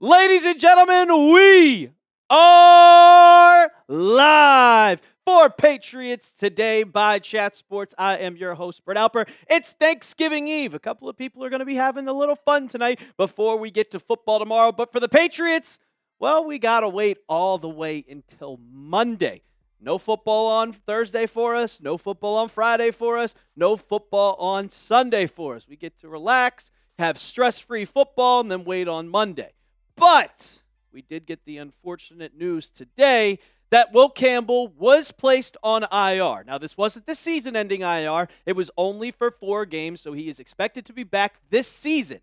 Ladies and gentlemen, we are live for Patriots Today by Chat Sports. I am your host, Brett Alper. It's Thanksgiving Eve. A couple of people are going to be having a little fun tonight before we get to football tomorrow. But for the Patriots, well, we got to wait all the way until Monday. No football on Thursday for us. No football on Friday for us. No football on Sunday for us. We get to relax, have stress-free football, and then wait on Monday. But we did get the unfortunate news today that Will Campbell was placed on IR. Now, this wasn't the season-ending IR. It was only for 4 games, so he is expected to be back this season.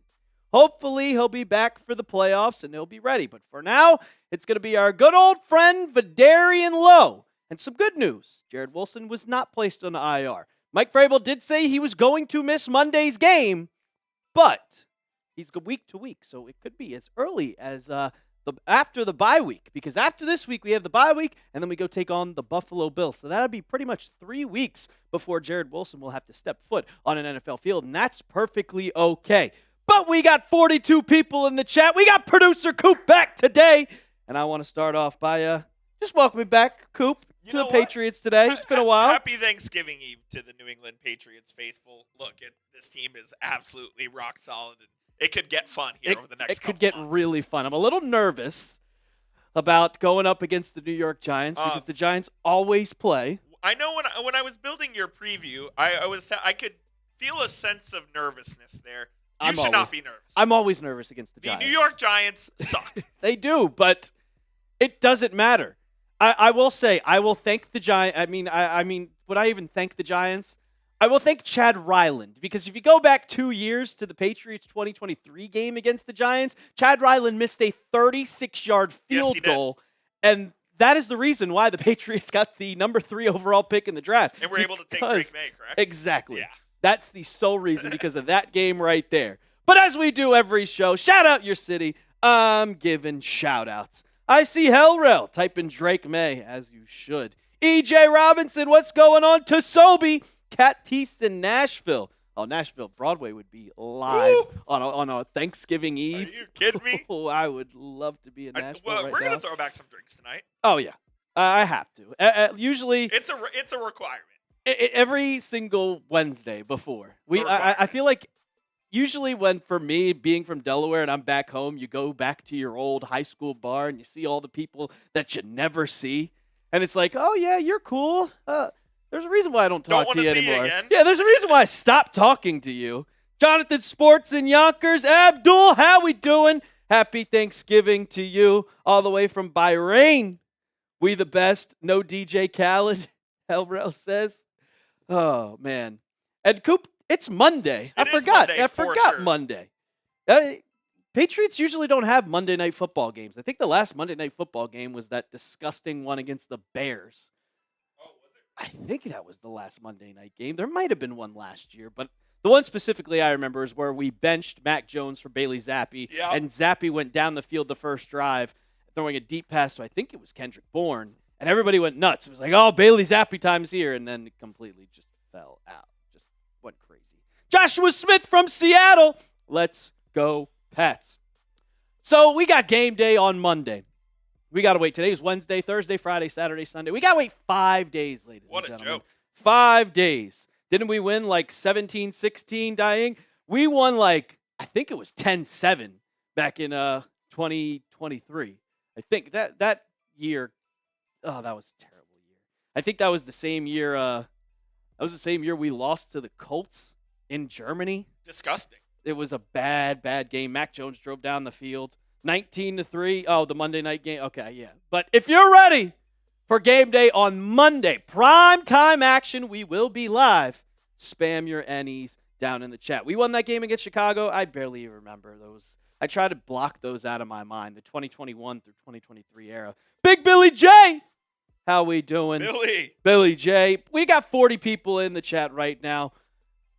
Hopefully, he'll be back for the playoffs, and he'll be ready. But for now, it's going to be our good old friend, Vidarian Lowe. And some good news. Jared Wilson was not placed on IR. Mike Vrabel did say he was going to miss Monday's game, but he's week to week, so it could be as early as after the bye week, because after this week we have the bye week, and then we go take on the Buffalo Bills. So that'll be pretty much 3 weeks before Jared Wilson will have to step foot on an NFL field, and that's perfectly okay. But we got 42 people in the chat. We got producer Coop back today, and I want to start off by just welcoming back Coop to the Patriots Today. It's been a while. Happy Thanksgiving Eve to the New England Patriots faithful. Look, this team is absolutely rock solid, and it could get fun here over the next couple months. It could get really fun. I'm a little nervous about going up against the New York Giants because the Giants always play. I know when I was building your preview, I could feel a sense of nervousness there. You should not be nervous. I'm always nervous against the Giants. The New York Giants suck. They do, but it doesn't matter. I will say, I will thank the Giants. I mean, would I even thank the Giants? I will thank Chad Ryland, because if you go back 2 years to the Patriots 2023 game against the Giants, Chad Ryland missed a 36-yard field goal, and that is the reason why the Patriots got the number 3 overall pick in the draft. And we're able to take Drake May, correct? Exactly. Yeah. That's the sole reason, because of that game right there. But as we do every show, shout out your city. I'm giving shout-outs. I see Hellrail. Type in Drake May, as you should. EJ Robinson, what's going on? Tosobi. Cattease in Nashville. Oh, Nashville Broadway would be live on a Thanksgiving Eve. Are you kidding me? Oh, I would love to be in Nashville right we're now. going to throw back some drinks tonight. Oh, yeah. I have to. Usually, it's a requirement. Every single Wednesday before. I feel like usually when, for me, being from Delaware and I'm back home, you go back to your old high school bar and you see all the people that you never see. And it's like, oh, yeah, you're cool. There's a reason why I don't talk to you anymore. Yeah, there's a reason why I stopped talking to you. Jonathan Sports in Yonkers. Abdul, how we doing? Happy Thanksgiving to you all the way from Bahrain. We the best. No DJ Khaled, Hellrail says. Oh, man. And Coop, it's Monday. I forgot Monday. Patriots usually don't have Monday Night Football games. I think the last Monday Night Football game was that disgusting one against the Bears. Oh, was it? I think that was the last Monday night game. There might have been one last year, but the one specifically I remember is where we benched Mac Jones for Bailey Zappi, and Zappi went down the field the first drive, throwing a deep pass to, I think it was Kendrick Bourne, and everybody went nuts. It was like, oh, Bailey Zappi time's here, and then it completely just fell out. Just went crazy. Joshua Smith from Seattle. Let's go, Pats. So we got game day on Monday. We got to wait. Today's Wednesday, Thursday, Friday, Saturday, Sunday. We got to wait 5 days, ladies and gentlemen. What a joke. 5 days. Didn't we win like 17-16 dying? We won like, I think it was 10-7 back in 2023. I think that year, oh, that was a terrible year. I think that was the same year we lost to the Colts in Germany. Disgusting. It was a bad game. Mac Jones drove down the field. 19-3. Oh, the Monday night game. Okay, yeah. But if you're ready for game day on Monday, prime time action, we will be live. Spam your Ennies down in the chat. We won that game against Chicago. I barely even remember those. I try to block those out of my mind, the 2021 through 2023 era. Big Billy J, how we doing? Billy J. We got 40 people in the chat right now.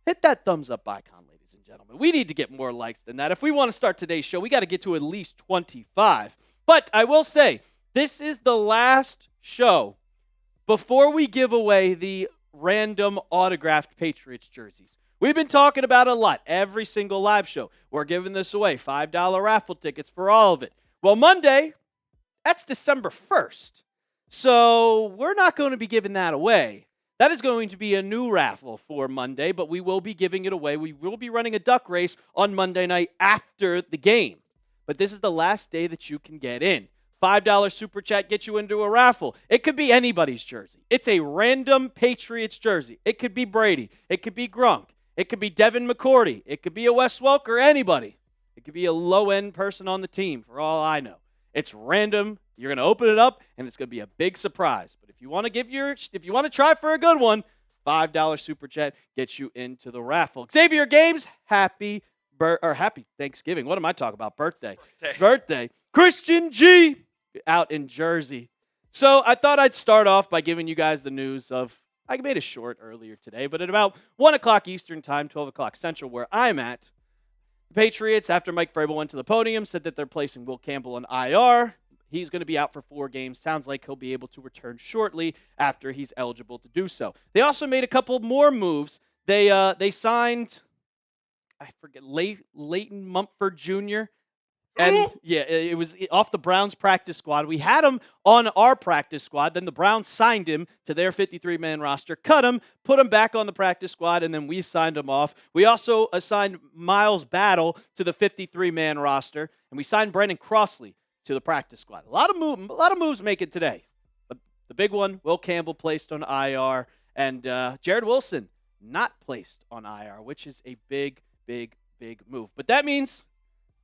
Hit that thumbs up icon, ladies and gentlemen. We need to get more likes than that. If we want to start today's show, we got to get to at least 25. But I will say, this is the last show before we give away the random autographed Patriots jerseys. We've been talking about it a lot. Every single live show, we're giving this away. $5 raffle tickets for all of it. Well, Monday, that's December 1st. So we're not going to be giving that away. That is going to be a new raffle for Monday, but we will be giving it away. We will be running a duck race on Monday night after the game. But this is the last day that you can get in. $5 super chat gets you into a raffle. It could be anybody's jersey. It's a random Patriots jersey. It could be Brady. It could be Gronk. It could be Devin McCourty. It could be a Wes Welker, anybody. It could be a low-end person on the team, for all I know. It's random. You're going to open it up, and it's going to be a big surprise. But if you want to try for a good one, $5 super chat gets you into the raffle. Xavier Games, happy Thanksgiving. What am I talking about? Birthday. Christian G out in Jersey. So I thought I'd start off by giving you guys the news of, I made a short earlier today, but at about 1 o'clock Eastern time, 12 o'clock Central, where I'm at, the Patriots, after Mike Vrabel went to the podium, said that they're placing Will Campbell on IR. He's going to be out for 4 games. Sounds like he'll be able to return shortly after he's eligible to do so. They also made a couple more moves. They signed, I forget, Leighton Mumford Jr., and yeah, it was off the Browns practice squad. We had him on our practice squad. Then the Browns signed him to their 53-man roster, cut him, put him back on the practice squad, and then we signed him off. We also assigned Miles Battle to the 53-man roster, and we signed Brandon Crossley to the practice squad. A lot of moves make it today. The big one, Will Campbell placed on IR, and Jared Wilson not placed on IR, which is a big move. But that means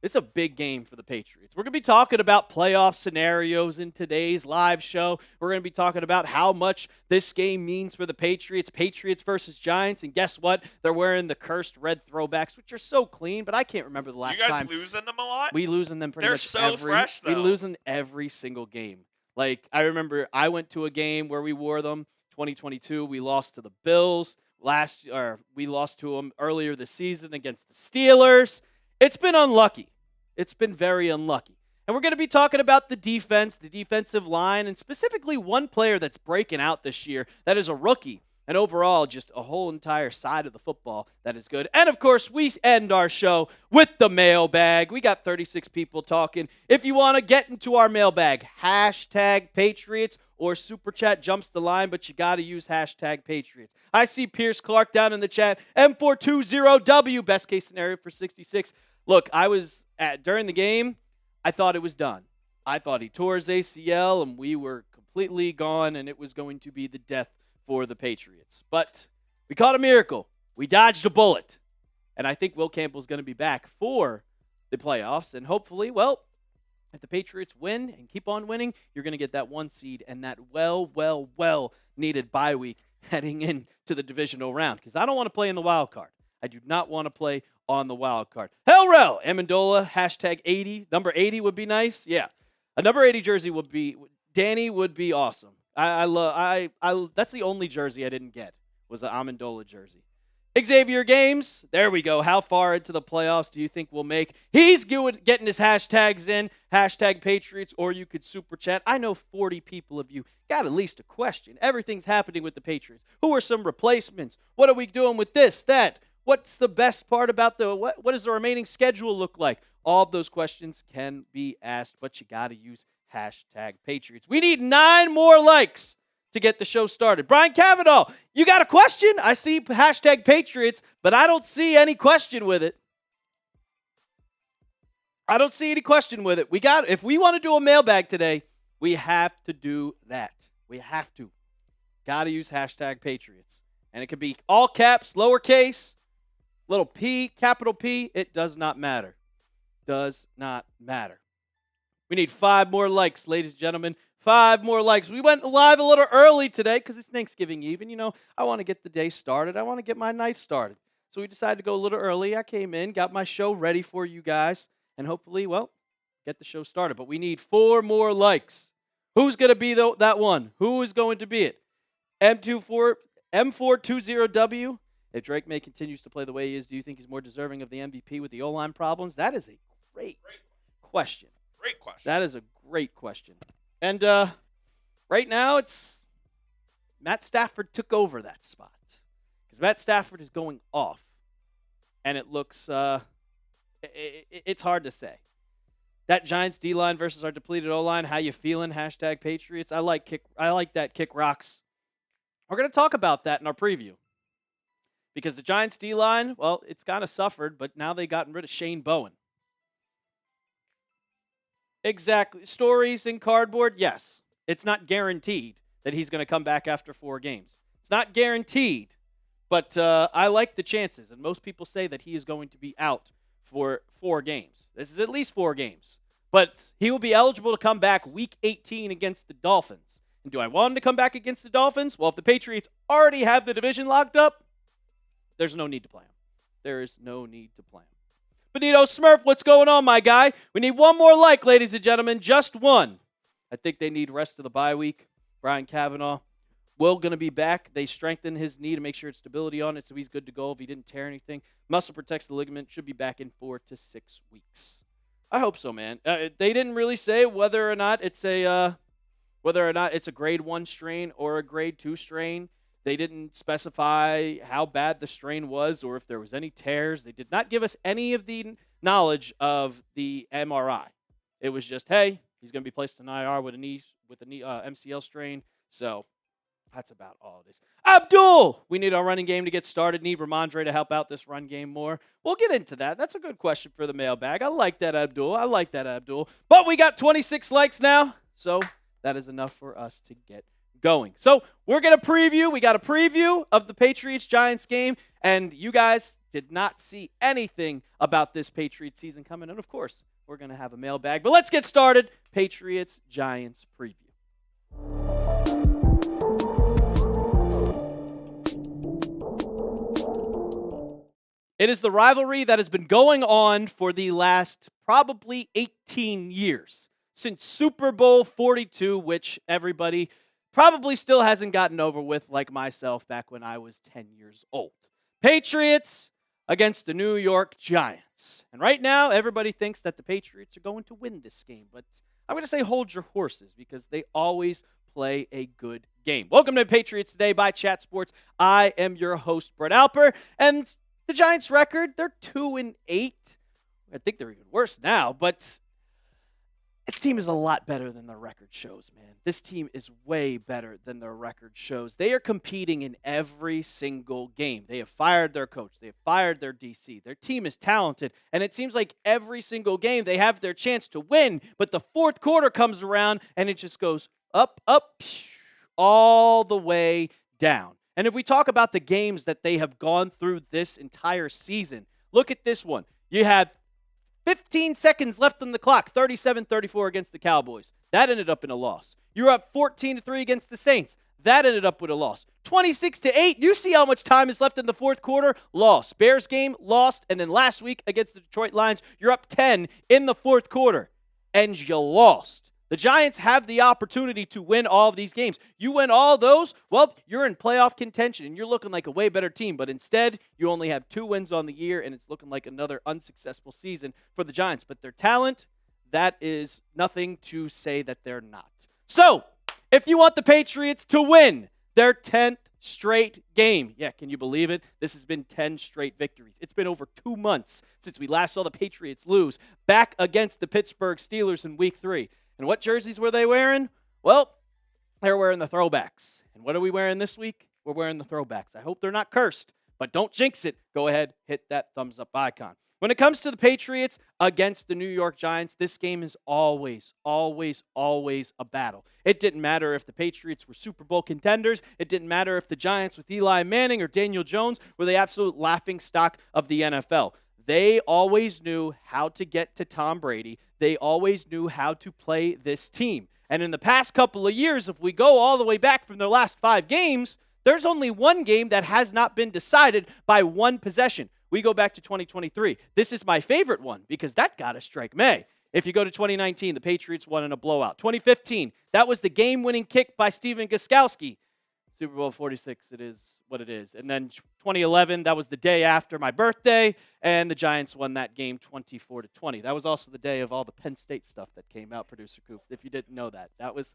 it's a big game for the Patriots. We're going to be talking about playoff scenarios in today's live show. We're going to be talking about how much this game means for the Patriots. Patriots versus Giants. And guess what? They're wearing the cursed red throwbacks, which are so clean, but I can't remember the last time. You guys losing them a lot? We losing them pretty much They're so fresh, though. We losing every single game. Like, I remember I went to a game where we wore them. 2022, we lost to the Bills. We lost to them earlier this season against the Steelers. It's been unlucky. It's been very unlucky. And we're going to be talking about the defense, the defensive line, and specifically one player that's breaking out this year that is a rookie. And overall, just a whole entire side of the football that is good. And, of course, we end our show with the mailbag. We got 36 people talking. If you want to get into our mailbag, hashtag Patriots or Super Chat jumps the line, but you got to use hashtag Patriots. I see Pierce Clark down in the chat. M420W, best case scenario for 66. Look, during the game, I thought it was done. I thought he tore his ACL, and we were completely gone, and it was going to be the death for the Patriots. But we caught a miracle. We dodged a bullet. And I think Will Campbell's going to be back for the playoffs. And hopefully, well, if the Patriots win and keep on winning, you're going to get that 1 seed and that well-needed bye week heading into the divisional round. Because I don't want to play in the wild card. I do not want to play on the wild card. Hellrel, Amendola, hashtag 80. Number 80 would be nice. Yeah. A number 80 jersey would be, Danny would be awesome. That's the only jersey I didn't get, was an Amendola jersey. Xavier Games, there we go. How far into the playoffs do you think we'll make? He's getting his hashtags in, hashtag Patriots, or you could super chat. I know 40 people of you got at least a question. Everything's happening with the Patriots. Who are some replacements? What are we doing with this, that? What's the best part about what does the remaining schedule look like? All of those questions can be asked, but you got to use hashtag Patriots. We need 9 more likes to get the show started. Brian Cavanaugh, you got a question? I see hashtag Patriots, but I don't see any question with it. If we want to do a mailbag today, we have to do that. We have to. Got to use hashtag Patriots. And it could be all caps, lowercase, little p, capital P. It does not matter. Does not matter. We need 5 more likes, ladies and gentlemen. 5 more likes. We went live a little early today because it's Thanksgiving Eve. And, I want to get the day started. I want to get my night started. So we decided to go a little early. I came in, got my show ready for you guys, and hopefully, get the show started. But we need 4 more likes. Who's going to be that one? Who is going to be it? M420W. If Drake May continues to play the way he is, do you think he's more deserving of the MVP with the O-line problems? That is a great question. Great question. That is a great question. And right now, it's Matt Stafford took over that spot. Because Matt Stafford is going off. And it looks, it's hard to say. That Giants D-line versus our depleted O-line. How you feeling? # Patriots. I like that kick rocks. We're going to talk about that in our preview. Because the Giants D-line, well, it's kind of suffered, but now they've gotten rid of Shane Bowen. Exactly. Stories in cardboard, yes. It's not guaranteed that he's going to come back after 4 games. It's not guaranteed, but I like the chances. And most people say that he is going to be out for 4 games. This is at least 4 games. But he will be eligible to come back week 18 against the Dolphins. And do I want him to come back against the Dolphins? Well, if the Patriots already have the division locked up, there's no need to play him. There is no need to play him. Benito Smurf, what's going on, my guy? We need one more like, ladies and gentlemen. Just one. I think they need rest of the bye week. Brian Cavanaugh, Will going to be back. They strengthened his knee to make sure it's stability on it, so he's good to go if he didn't tear anything. Muscle protects the ligament. Should be back in 4 to 6 weeks. I hope so, man. They didn't really say whether or not it's a grade 1 strain or a grade 2 strain. They didn't specify how bad the strain was or if there was any tears. They did not give us any of the knowledge of the MRI. It was just, hey, he's going to be placed in IR with a knee MCL strain. So that's about all it is. Abdul, we need our running game to get started. Need Ramondre to help out this run game more. We'll get into that. That's a good question for the mailbag. I like that, Abdul. But we got 26 likes now, so that is enough for us to get going. So we're going to preview. We got a preview of the Patriots-Giants game, and you guys did not see anything about this Patriots season coming. And, of course, we're going to have a mailbag. But let's get started. Patriots-Giants preview. It is the rivalry that has been going on for the last probably 18 years, since Super Bowl 42, which everybody probably still hasn't gotten over with, like myself back when I was 10 years old. Patriots against the New York Giants. And right now, everybody thinks that the Patriots are going to win this game. But I'm going to say hold your horses because they always play a good game. Welcome to Patriots Today by Chat Sports. I am your host, Brett Alper. And the Giants' record, they're 2-8. I think they're even worse now, but this team is a lot better than their record shows, man. This team is way better than their record shows. They are competing in every single game. They have fired their coach. They have fired their DC. Their team is talented, and it seems like every single game they have their chance to win, but the fourth quarter comes around, and it just goes up, all the way down. And if we talk about the games that they have gone through this entire season, look at this one. You had 15 seconds left on the clock, 37-34 against the Cowboys. That ended up in a loss. You were up 14-3 against the Saints. That ended up with a loss. 26-8. You see how much time is left in the fourth quarter? Loss. Bears game, lost. And then last week against the Detroit Lions, you're up 10 in the fourth quarter. And you lost. The Giants have the opportunity to win all of these games. You win all those, well, you're in playoff contention, and you're looking like a way better team. But instead, you only have 2 wins on the year, and it's looking like another unsuccessful season for the Giants. But their talent, that is nothing to say that they're not. So, if you want the Patriots to win their 10th straight game, yeah, can you believe it? This has been 10 straight victories. It's been over 2 months since we last saw the Patriots lose back against the Pittsburgh Steelers in Week 3. And what jerseys were they wearing? Well, they're wearing the throwbacks. And what are we wearing this week? We're wearing the throwbacks. I hope they're not cursed, but don't jinx it. Go ahead, hit that thumbs up icon. When it comes to the Patriots against the New York Giants, this game is always a battle. It didn't matter if the Patriots were Super Bowl contenders. It didn't matter if the Giants with Eli Manning or Daniel Jones were the absolute laughingstock of the NFL. They always knew how to get to Tom Brady. They always knew how to play this team. And in the past couple of years, if we go all the way back from their last 5 games, there's only one game that has not been decided by one possession. We go back to 2023. This is my favorite one because that got a strike May. If you go to 2019, the Patriots won in a blowout. 2015, that was the game-winning kick by Steven Gostkowski. Super Bowl 46, it is what it is. And then 2011, that was the day after my birthday, and the Giants won that game 24-20. That was also the day of all the Penn State stuff that came out, Producer Coop, if you didn't know that. That was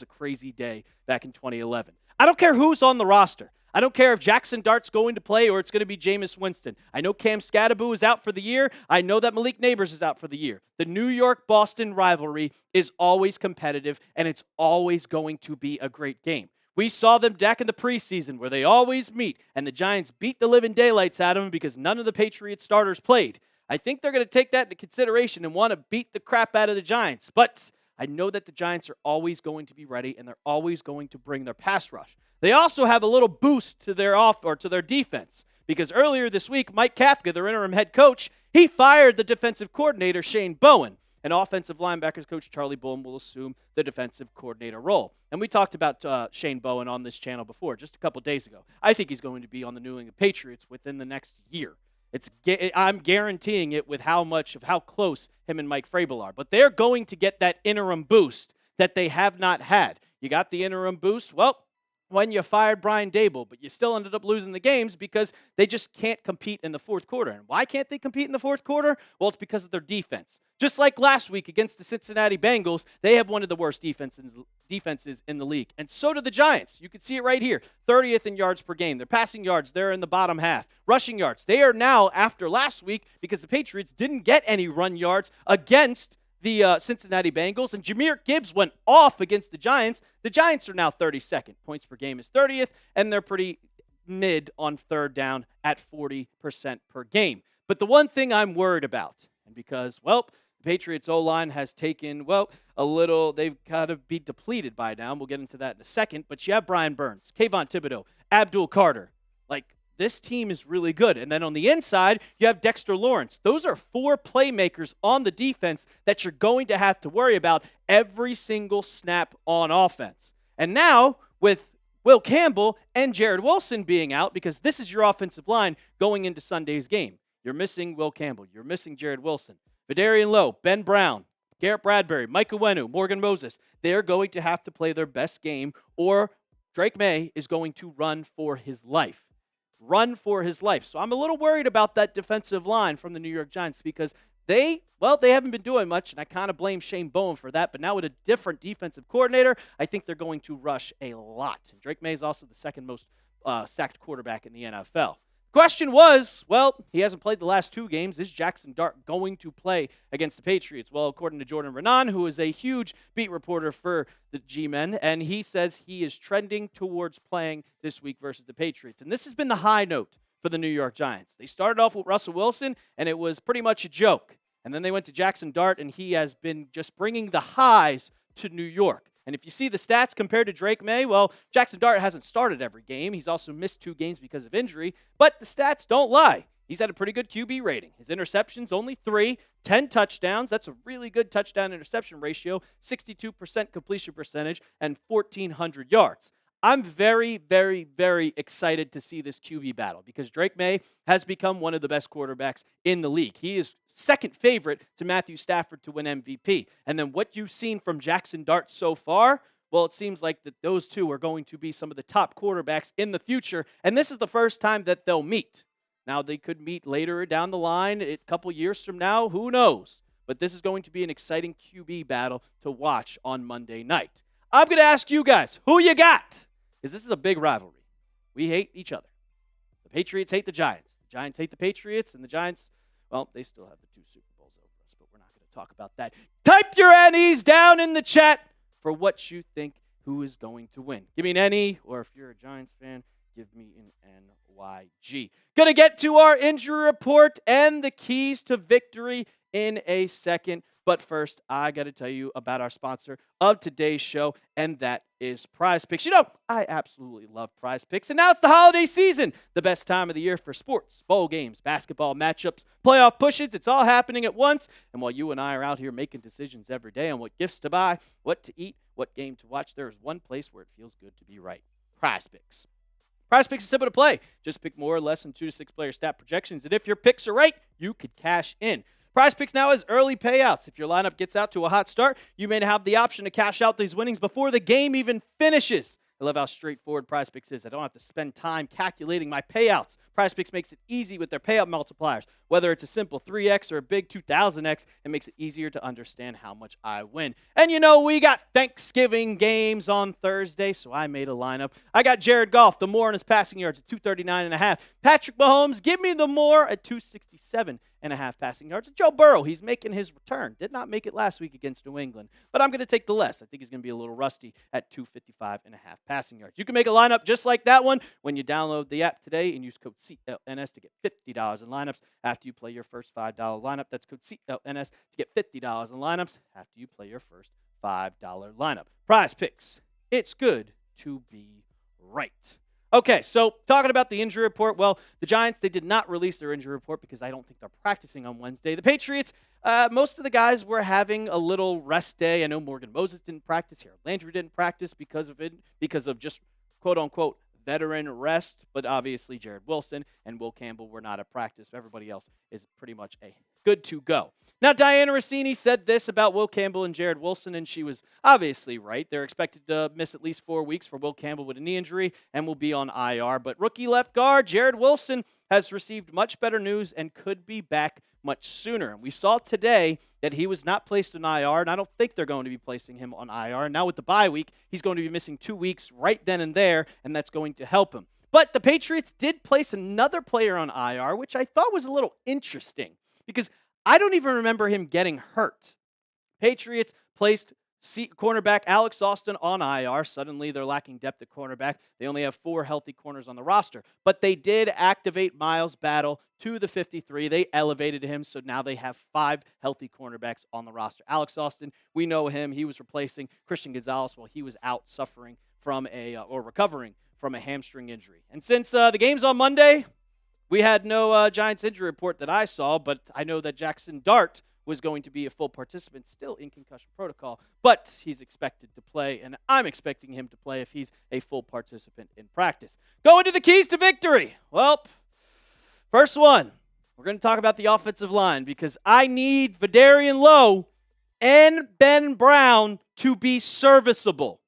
a crazy day back in 2011. I don't care who's on the roster. I don't care if Jackson Dart's going to play or it's going to be Jameis Winston. I know Cam Scadaboo is out for the year. I know that Malik Neighbors is out for the year. The New York-Boston rivalry is always competitive, and it's always going to be a great game. We saw them back in the preseason where they always meet, and the Giants beat the living daylights out of them because none of the Patriots starters played. I think they're going to take that into consideration and want to beat the crap out of the Giants. But I know that the Giants are always going to be ready, and they're always going to bring their pass rush. They also have a little boost to their defense because earlier this week, Mike Kafka, their interim head coach, he fired the defensive coordinator, Shane Bowen, and offensive linebackers coach Charlie Bowen will assume the defensive coordinator role. And we talked about Shane Bowen on this channel before, just a couple days ago. I think he's going to be on the New England Patriots within the next year. I'm guaranteeing it with how close him and Mike Vrabel are. But they're going to get that interim boost that they have not had. You got the interim boost, well, when you fired Brian Daboll, but you still ended up losing the games because they just can't compete in the fourth quarter. And why can't they compete in the fourth quarter? Well, it's because of their defense. Just like last week against the Cincinnati Bengals, they have one of the worst defenses in the league. And so do the Giants. You can see it right here. 30th in yards per game. Their passing yards, they're in the bottom half. Rushing yards, they are now, after last week, because the Patriots didn't get any run yards against the Cincinnati Bengals, and Jahmyr Gibbs went off against the Giants. The Giants are now 32nd. Points per game is 30th, and they're pretty mid on third down at 40% per game. But the one thing I'm worried about, and because, well, the Patriots O-line has taken, well, they've got to be depleted by now. We'll get into that in a second. But you have Brian Burns, Kayvon Thibodeau, Abdul Carter. This team is really good. And then on the inside, you have Dexter Lawrence. Those are 4 playmakers on the defense that you're going to have to worry about every single snap on offense. And now, with Will Campbell and Jared Wilson being out, because this is your offensive line going into Sunday's game. You're missing Will Campbell. You're missing Jared Wilson. Vidarian Lowe, Ben Brown, Garrett Bradbury, Mike Uwenu, Morgan Moses. They're going to have to play their best game, or Drake May is going to run for his life. So I'm a little worried about that defensive line from the New York Giants because they haven't been doing much, and I kind of blame Shane Bowen for that. But now with a different defensive coordinator, I think they're going to rush a lot. And Drake May is also the second most sacked quarterback in the NFL. Question was, well, he hasn't played the last 2 games. Is Jackson Dart going to play against the Patriots? Well, according to Jordan Renan, who is a huge beat reporter for the G-Men, and he says he is trending towards playing this week versus the Patriots. And this has been the high note for the New York Giants. They started off with Russell Wilson, and it was pretty much a joke. And then they went to Jackson Dart, and he has been just bringing the highs to New York. And if you see the stats compared to Drake May, well, Jackson Dart hasn't started every game. He's also missed 2 games because of injury. But the stats don't lie. He's had a pretty good QB rating. His interceptions, only 3, 10 touchdowns. That's a really good touchdown-interception ratio, 62% completion percentage, and 1,400 yards. I'm very, very, very excited to see this QB battle because Drake May has become one of the best quarterbacks in the league. He is second favorite to Matthew Stafford to win MVP. And then what you've seen from Jackson Dart so far, well, it seems like that those two are going to be some of the top quarterbacks in the future. And this is the first time that they'll meet. Now, they could meet later down the line, a couple years from now, who knows? But this is going to be an exciting QB battle to watch on Monday night. I'm going to ask you guys, who you got? Because this is a big rivalry. We hate each other. The Patriots hate the Giants. The Giants hate the Patriots, and the Giants, well, they still have the 2 Super Bowls over us, but we're not going to talk about that. Type your NEs down in the chat for what you think who is going to win. Give me an NE, or if you're a Giants fan, give me an NYG. Going to get to our injury report and the keys to victory in a second. But first, I got to tell you about our sponsor of today's show, and that is Prize Picks. You know, I absolutely love Prize Picks, and now it's the holiday season, the best time of the year for sports, bowl games, basketball matchups, playoff push-ins. It's all happening at once, and while you and I are out here making decisions every day on what gifts to buy, what to eat, what game to watch, there is one place where it feels good to be right: Prize Picks. Prize Picks is simple to play. Just pick more or less than 2 to 6 player stat projections, and if your picks are right, you could cash in. Prize Picks now has early payouts. If your lineup gets out to a hot start, you may have the option to cash out these winnings before the game even finishes. I love how straightforward PrizePicks is. I don't have to spend time calculating my payouts. PrizePicks makes it easy with their payout multipliers. Whether it's a simple 3x or a big 2000x, it makes it easier to understand how much I win. And we got Thanksgiving games on Thursday, so I made a lineup. I got Jared Goff, the more on his passing yards at 239.5. Patrick Mahomes, give me the more at 267.5 passing yards. Joe Burrow, he's making his return. Did not make it last week against New England, but I'm going to take the less. I think he's going to be a little rusty at 255.5 passing yards. You can make a lineup just like that one when you download the app today and use code CLNS to get $50 in lineups after you play your first $5 lineup. That's code CLNS to get $50 in lineups after you play your first $5 lineup. PrizePicks, it's good to be right. Okay, so talking about the injury report, well, the Giants, they did not release their injury report because I don't think they're practicing on Wednesday. The Patriots, most of the guys were having a little rest day. I know Morgan Moses didn't practice. Harold Landry didn't practice because of just quote-unquote veteran rest, but obviously Jared Wilson and Will Campbell were not at practice. Everybody else is pretty much good to go. Now, Diana Rossini said this about Will Campbell and Jared Wilson, and she was obviously right. They're expected to miss at least 4 weeks for Will Campbell with a knee injury and will be on IR. But rookie left guard Jared Wilson has received much better news and could be back much sooner. And we saw today that he was not placed on IR, and I don't think they're going to be placing him on IR. Now with the bye week, he's going to be missing 2 weeks right then and there, and that's going to help him. But the Patriots did place another player on IR, which I thought was a little interesting because I don't even remember him getting hurt. Patriots placed cornerback Alex Austin on IR. Suddenly, they're lacking depth at cornerback. They only have 4 healthy corners on the roster. But they did activate Miles Battle to the 53. They elevated him, so now they have 5 healthy cornerbacks on the roster. Alex Austin, we know him. He was replacing Christian Gonzalez while he was out suffering from recovering from a hamstring injury. And since the game's on Monday, we had no Giants injury report that I saw, but I know that Jackson Dart was going to be a full participant, still in concussion protocol, but he's expected to play, and I'm expecting him to play if he's a full participant in practice. Going to the keys to victory. Well, first one, we're going to talk about the offensive line because I need Vidarian Lowe and Ben Brown to be serviceable.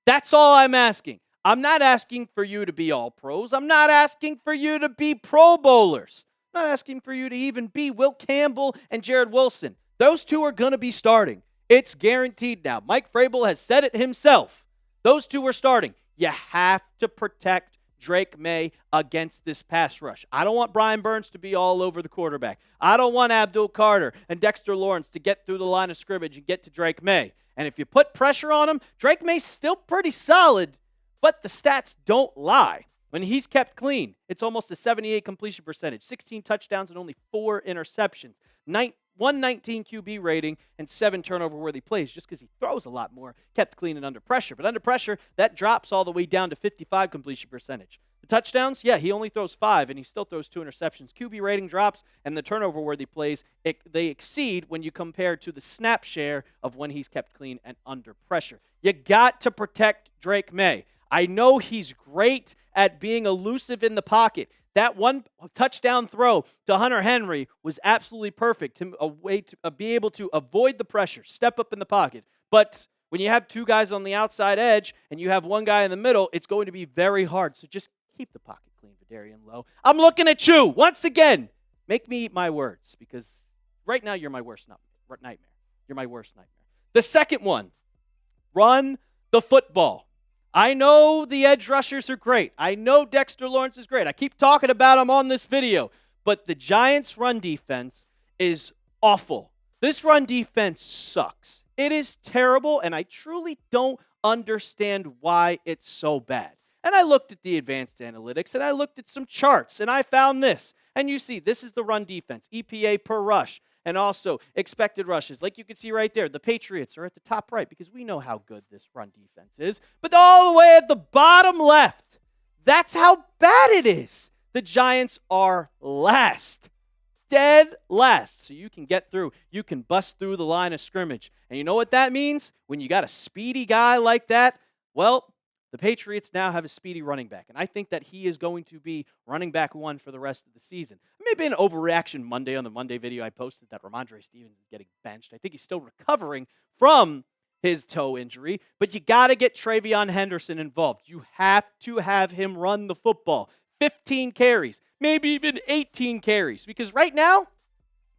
That's all I'm asking. I'm not asking for you to be all pros. I'm not asking for you to be Pro Bowlers. I'm not asking for you to even be Will Campbell and Jared Wilson. Those two are going to be starting. It's guaranteed now. Mike Vrabel has said it himself. Those two are starting. You have to protect Drake May against this pass rush. I don't want Brian Burns to be all over the quarterback. I don't want Abdul Carter and Dexter Lawrence to get through the line of scrimmage and get to Drake May. And if you put pressure on him, Drake May's still pretty solid, but the stats don't lie. When he's kept clean, it's almost a 78 completion percentage, 16 touchdowns and only 4 interceptions, 119 QB rating, and 7 turnover-worthy plays just because he throws a lot more, kept clean and under pressure. But under pressure, that drops all the way down to 55 completion percentage. The touchdowns, yeah, he only throws 5, and he still throws 2 interceptions. QB rating drops, and the turnover-worthy plays, they exceed when you compare to the snap share of when he's kept clean and under pressure. You got to protect Drake May. I know he's great at being elusive in the pocket. That one touchdown throw to Hunter Henry was absolutely perfect. A way to be able to avoid the pressure, step up in the pocket. But when you have 2 guys on the outside edge and you have 1 guy in the middle, it's going to be very hard. So just keep the pocket clean, Vidarian Lowe. I'm looking at you. Once again, make me eat my words because right now you're my worst nightmare. You're my worst nightmare. The second one, run the football. I know the edge rushers are great. I know Dexter Lawrence is great. I keep talking about him on this video. But the Giants' run defense is awful. This run defense sucks. It is terrible, and I truly don't understand why it's so bad. And I looked at the advanced analytics, and I looked at some charts, and I found this. And you see, this is the run defense, EPA per rush, and also expected rushes. Like you can see right there, the Patriots are at the top right because we know how good this run defense is. But all the way at the bottom left, that's how bad it is. The Giants are last. Dead last. So you can get through. You can bust through the line of scrimmage. And you know what that means? When you got a speedy guy like that, well, the Patriots now have a speedy running back, and I think that he is going to be running back 1 for the rest of the season. Maybe an overreaction Monday on the Monday video I posted that Ramondre Stevens is getting benched. I think he's still recovering from his toe injury, but you got to get TreVeyon Henderson involved. You have to have him run the football. 15 carries, maybe even 18 carries, because right now,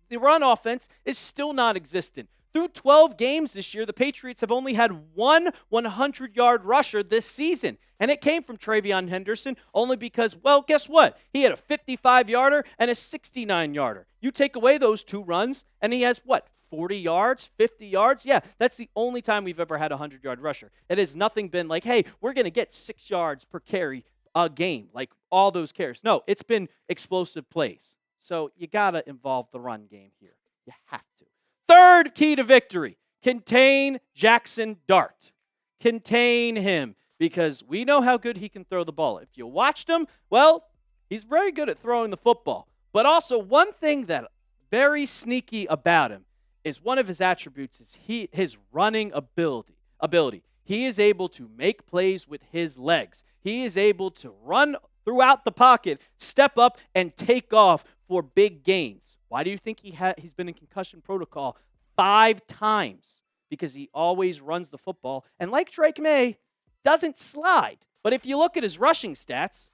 the run offense is still non-existent. Through 12 games this year, the Patriots have only had one 100-yard rusher this season, and it came from TreVeyon Henderson only because, well, guess what? He had a 55-yarder and a 69-yarder. You take away those two runs, and he has, 40 yards, 50 yards? Yeah, that's the only time we've ever had a 100-yard rusher. It has nothing been like, hey, we're going to get 6 yards per carry a game, like all those carries. No, it's been explosive plays. So you got to involve the run game here. You have to. Third key to victory, contain Jackson Dart. Contain him, because we know how good he can throw the ball. If you watched him, well, he's very good at throwing the football. But also one thing that very sneaky about him is one of his attributes is his running ability. He is able to make plays with his legs. He is able to run throughout the pocket, step up, and take off for big gains. Why do you think he's been in concussion protocol 5 times? Because he always runs the football, and like Drake May, doesn't slide. But if you look at his rushing stats,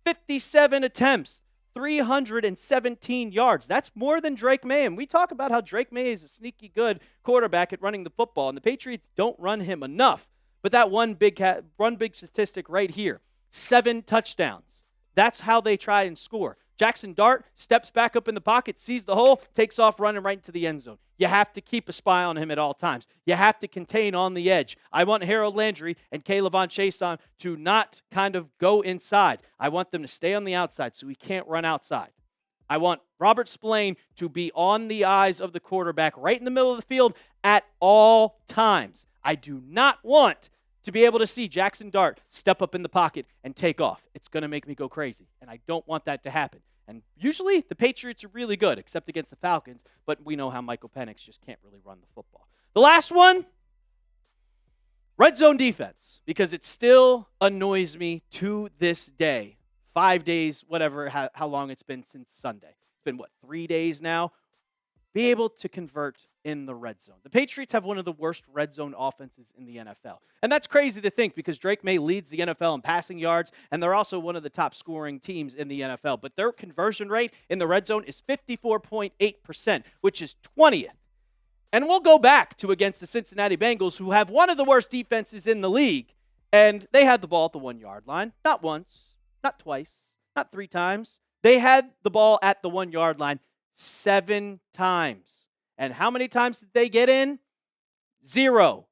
57 attempts, 317 yards. That's more than Drake May. And we talk about how Drake May is a sneaky good quarterback at running the football, and the Patriots don't run him enough. But that one big statistic right here, 7 touchdowns. That's how they try and score. Jackson Dart steps back up in the pocket, sees the hole, takes off running right into the end zone. You have to keep a spy on him at all times. You have to contain on the edge. I want Harold Landry and K'Lavon Chaisson to not kind of go inside. I want them to stay on the outside so he can't run outside. I want Robert Spillane to be on the eyes of the quarterback right in the middle of the field at all times. I do not want to be able to see Jackson Dart step up in the pocket and take off. It's going to make me go crazy, and I don't want that to happen. And usually the Patriots are really good, except against the Falcons, but we know how Michael Penix just can't really run the football. The last one, red zone defense, because it still annoys me to this day. 5 days, whatever, how long it's been since Sunday. It's been, 3 days now? Be able to convert in the red zone. The Patriots have one of the worst red zone offenses in the NFL. And that's crazy to think because Drake May leads the NFL in passing yards, and they're also one of the top scoring teams in the NFL. But their conversion rate in the red zone is 54.8%, which is 20th. And we'll go back to against the Cincinnati Bengals, who have one of the worst defenses in the league, and they had the ball at the 1-yard line. Not once, not twice, not 3 times. They had the ball at the 1-yard line 7 times. And how many times did they get in? 0.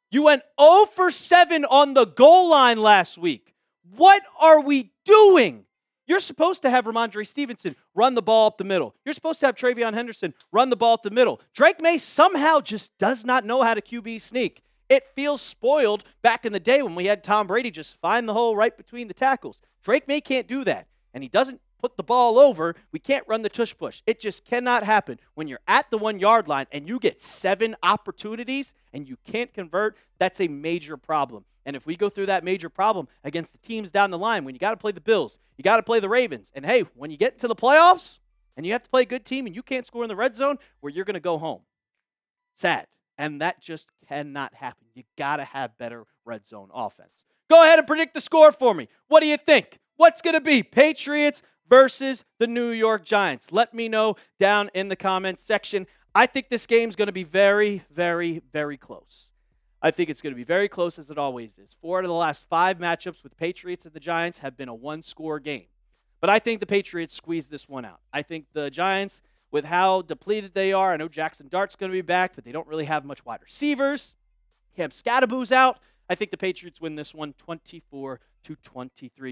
You went 0 for 7 on the goal line last week. What are we doing? You're supposed to have Ramondre Stevenson run the ball up the middle. You're supposed to have TreVeyon Henderson run the ball up the middle. Drake May somehow just does not know how to QB sneak. It feels spoiled back in the day when we had Tom Brady just find the hole right between the tackles. Drake May can't do that, and he doesn't put the ball over. We can't run the tush push. It just cannot happen. When you're at the 1-yard line and you get 7 opportunities and you can't convert, that's a major problem. And if we go through that major problem against the teams down the line, when you got to play the Bills, you got to play the Ravens, and hey, when you get to the playoffs and you have to play a good team and you can't score in the red zone, where you're going to go home. Sad. And that just cannot happen. You got to have better red zone offense. Go ahead and predict the score for me. What do you think? What's going to be Patriots versus the New York Giants? Let me know down in the comments section. I think this game's going to be very, very, very close. I think it's going to be very close, as it always is. 4 out of the last 5 matchups with the Patriots and the Giants have been a 1-score game. But I think the Patriots squeeze this one out. I think the Giants, with how depleted they are, I know Jackson Dart's going to be back, but they don't really have much wide receivers. Cam Scattaboo's out. I think the Patriots win this one 24-23.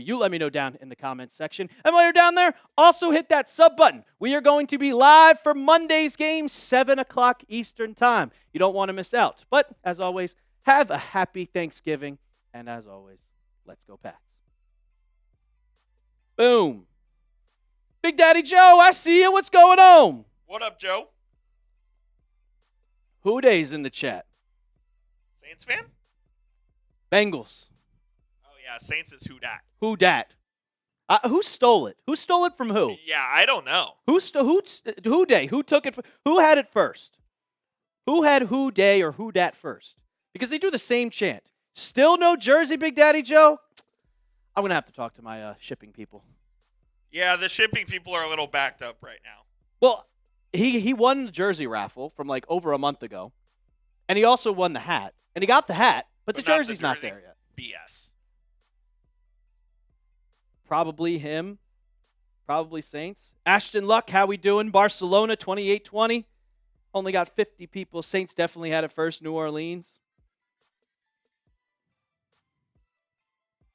You let me know down in the comments section. And while you're down there, also hit that sub button. We are going to be live for Monday's game, 7 o'clock Eastern time. You don't want to miss out. But as always, have a happy Thanksgiving. And as always, let's go Pats. Boom. Big Daddy Joe, I see you. What's going on? What up, Joe? Who Day's in the chat? Saints fan? Bengals. Oh, yeah. Saints is who dat. Who dat? Who stole it? Who stole it from who? Yeah, I don't know. Who Day? Who took it? Who had it first? Who had who Day or who dat first? Because they do the same chant. Still no jersey, Big Daddy Joe? I'm going to have to talk to my shipping people. Yeah, the shipping people are a little backed up right now. Well, he won the jersey raffle from like over a month ago. And he also won the hat. And he got the hat, but the jersey's not there yet. BS. Probably him. Probably Saints. Ashton Luck, how we doing? Barcelona, 28-20. Only got 50 people. Saints definitely had it first. New Orleans.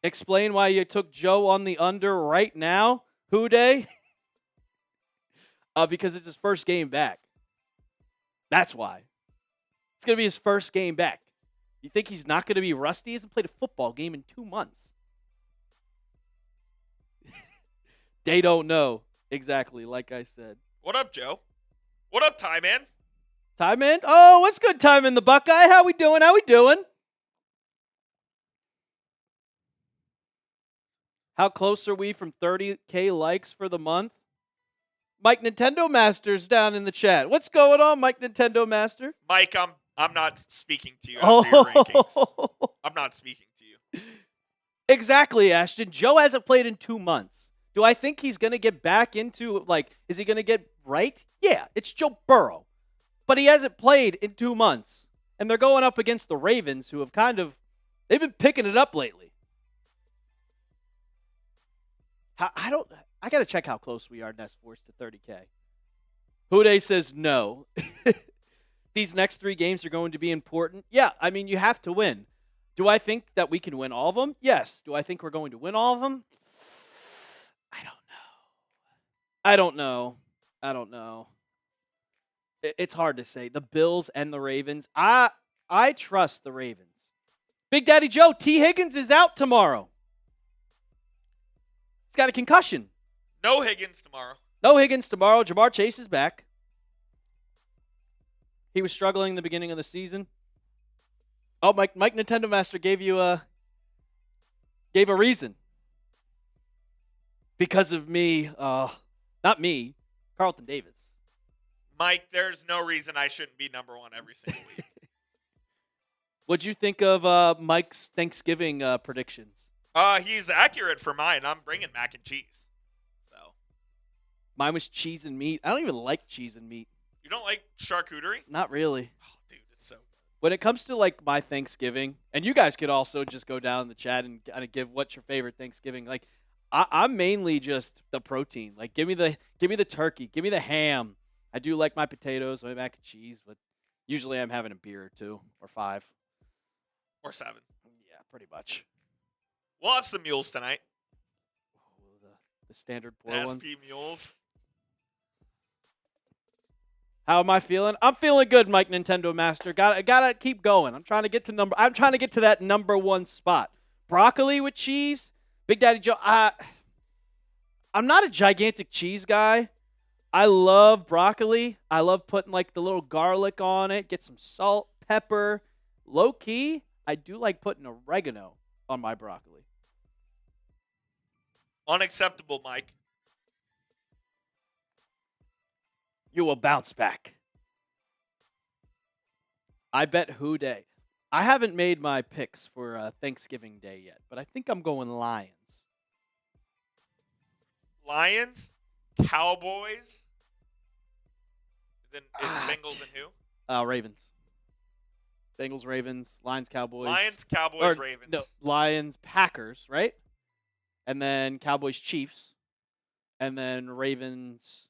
Explain why you took Joe on the under right now, Houday. Because it's his first game back. That's why. It's going to be his first game back. You think he's not going to be rusty? He hasn't played a football game in 2 months. They don't know. Exactly, like I said. What up, Joe? What up, Ty Man? Ty Man? Oh, what's good, Ty Man the Buckeye? How we doing? How we doing? How close are we from 30K likes for the month? Mike Nintendo Master's down in the chat. What's going on, Mike Nintendo Master? Mike, I'm not speaking to you after your rankings. I'm not speaking to you. Exactly, Ashton. Joe hasn't played in 2 months. Do I think he's going to get back into, is he going to get right? Yeah, it's Joe Burrow. But he hasn't played in 2 months. And they're going up against the Ravens, who have they've been picking it up lately. I got to check how close we are, Nest Force, to 30K. Houday says no. These next 3 games are going to be important. Yeah, I mean, you have to win. Do I think that we can win all of them? Yes. Do I think we're going to win all of them? I don't know. It's hard to say. The Bills and the Ravens. I trust the Ravens. Big Daddy Joe, T. Higgins is out tomorrow. He's got a concussion. No Higgins tomorrow. Jamar Chase is back. He was struggling in the beginning of the season. Oh, Mike Nintendo Master gave a reason. Because of me, not me, Carlton Davis. Mike, there's no reason I shouldn't be number 1 every single week. What'd you think of Mike's Thanksgiving predictions? He's accurate for mine. I'm bringing mac and cheese. So mine was cheese and meat. I don't even like cheese and meat. You don't like charcuterie? Not really. Oh, dude, it's so good. When it comes to my Thanksgiving, and you guys could also just go down in the chat and kind of give what's your favorite Thanksgiving. I'm mainly just the protein. Give me the turkey, give me the ham. I do like my potatoes, my mac and cheese, but usually I'm having a beer or 2 or 5 or 7. Yeah, pretty much. We'll have some mules tonight. The standard pour SP ones. mules. How am I feeling? I'm feeling good, Mike Nintendo Master. Gotta keep going. I'm trying to get to that number 1 spot. Broccoli with cheese. Big Daddy Joe, I'm not a gigantic cheese guy. I love broccoli. I love putting the little garlic on it, get some salt, pepper. Low key, I do like putting oregano on my broccoli. Unacceptable, Mike. You will bounce back. I bet Houday. I haven't made my picks for Thanksgiving Day yet, but I think I'm going Lions. Lions? Cowboys? Then it's Bengals and who? Ravens. Bengals, Ravens, Lions, Cowboys. Lions, Cowboys, Ravens. No, Lions, Packers, right? And then Cowboys, Chiefs. And then Ravens,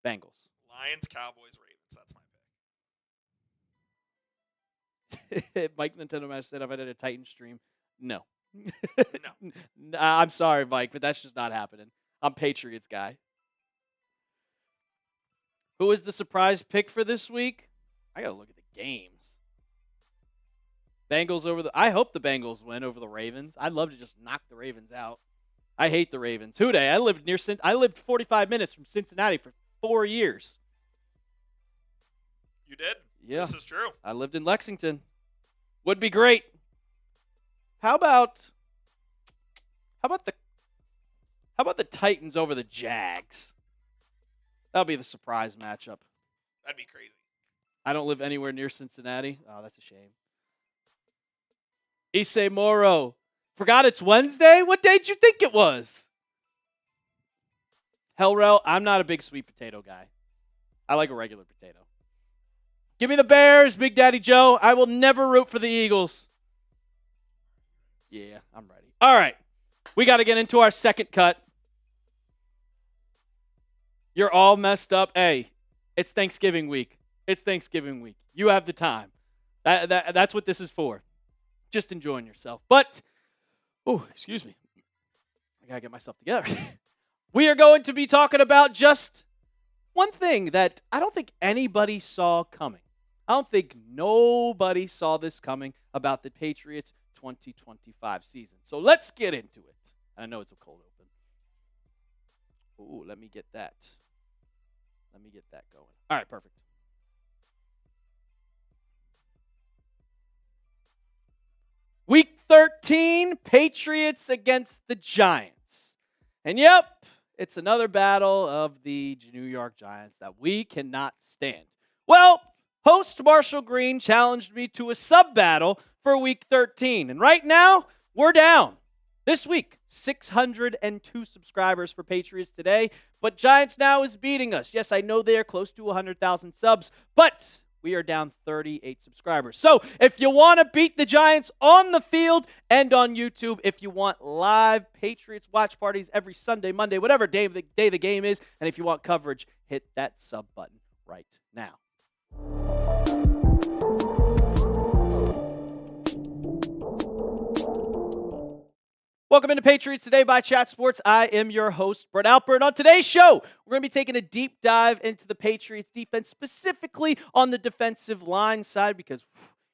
Bengals. Lions, Cowboys, Ravens. That's my Mike Nintendo Master said if I did a Titan stream. No. No. I'm sorry, Mike, but that's just not happening. I'm Patriots guy. Who is the surprise pick for this week? I got to look at the games. Bengals I hope the Bengals win over the Ravens. I'd love to just knock the Ravens out. I hate the Ravens. Houday, I lived 45 minutes from Cincinnati for 4 years. You did? Yeah. This is true. I lived in Lexington. Would be great. How about the Titans over the Jags? That'll be the surprise matchup. That'd be crazy. I don't live anywhere near Cincinnati. Oh, that's a shame. Issei Moro. Forgot it's Wednesday? What day did you think it was? Hellrell, I'm not a big sweet potato guy. I like a regular potato. Give me the Bears, Big Daddy Joe. I will never root for the Eagles. Yeah, I'm ready. All right. We got to get into our second cut. You're all messed up. Hey, it's Thanksgiving week. It's Thanksgiving week. You have the time. That's what this is for. Just enjoying yourself. But, excuse me. I got to get myself together. We are going to be talking about just one thing that I don't think anybody saw coming. I don't think nobody saw this coming about the Patriots 2025 season. So let's get into it. I know it's a cold open. Let me get that. Going. All right, perfect. Week 13, Patriots against the Giants. And yep, it's another battle of the New York Giants that we cannot stand. Well, host Marshall Green challenged me to a sub-battle for Week 13. And right now, we're down. This week, 602 subscribers for Patriots Today. But Giants Now is beating us. Yes, I know they are close to 100,000 subs. But we are down 38 subscribers. So if you want to beat the Giants on the field and on YouTube, if you want live Patriots watch parties every Sunday, Monday, whatever day the game is, and if you want coverage, hit that sub button right now. Welcome into Patriots Today by Chat Sports. I am your host, Brett Alper. And on today's show, we're going to be taking a deep dive into the Patriots defense, specifically on the defensive line side, because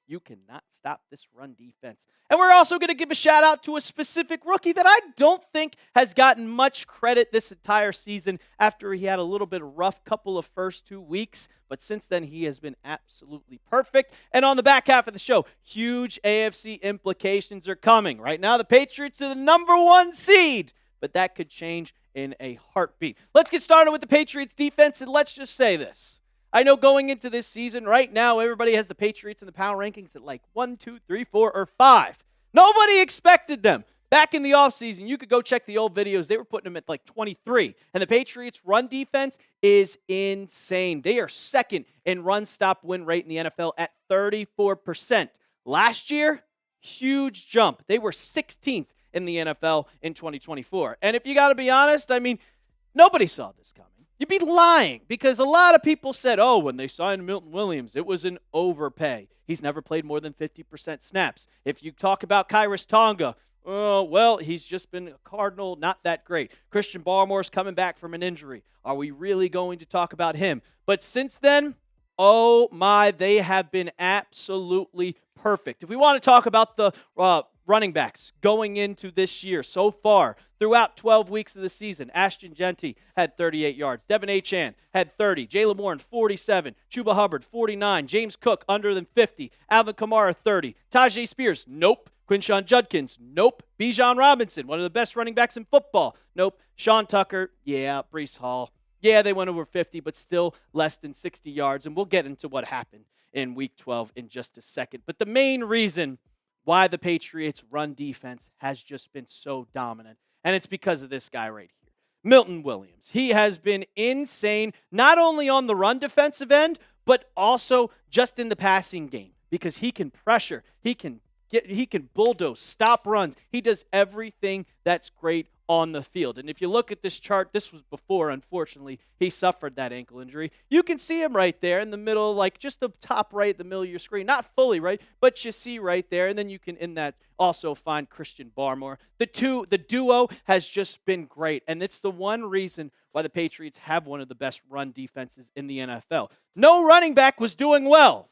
you cannot stop this run defense. And we're also going to give a shout out to a specific rookie that I don't think has gotten much credit this entire season after he had a little bit of rough couple of first 2 weeks. But since then, he has been absolutely perfect. And on the back half of the show, huge AFC implications are coming. Right now, the Patriots are the number 1 seed, but that could change in a heartbeat. Let's get started with the Patriots defense, and let's just say this. I know going into this season, right now, everybody has the Patriots in the power rankings at like 1, 2, 3, 4, or 5. Nobody expected them. Back in the offseason, you could go check the old videos. They were putting them at like 23. And the Patriots' run defense is insane. They are second in run-stop win rate in the NFL at 34%. Last year, huge jump. They were 16th in the NFL in 2024. And if you got to be honest, I mean, nobody saw this coming. You'd be lying because a lot of people said, when they signed Milton Williams, it was an overpay. He's never played more than 50% snaps. If you talk about Kyrus Tonga, he's just been a Cardinal, not that great. Christian Barmore's coming back from an injury. Are we really going to talk about him? But since then, they have been absolutely perfect. If we want to talk about the running backs going into this year so far, throughout 12 weeks of the season, Ashton Genty had 38 yards. Devin Achane had 30. Jaylen Warren, 47. Chuba Hubbard, 49. James Cook, under than 50. Alvin Kamara, 30. Tajay Spears, nope. Quinshon Judkins, nope. Bijan Robinson, one of the best running backs in football, nope. Sean Tucker, yeah. Breece Hall, yeah, they went over 50, but still less than 60 yards. And we'll get into what happened in Week 12 in just a second. But the main reason why the Patriots' run defense has just been so dominant, and it's because of this guy right here, Milton Williams. He has been insane, not only on the run defensive end, but also just in the passing game, because he can pressure, he can bulldoze, stop runs. He does everything that's great on the field. And if you look at this chart, this was before, unfortunately, he suffered that ankle injury. You can see him right there in the middle, like just the top right, the middle of your screen. Not fully right, but you see right there. And then you can, in that, also find Christian Barmore. The duo has just been great. And it's the one reason why the Patriots have one of the best run defenses in the NFL. No running back was doing well.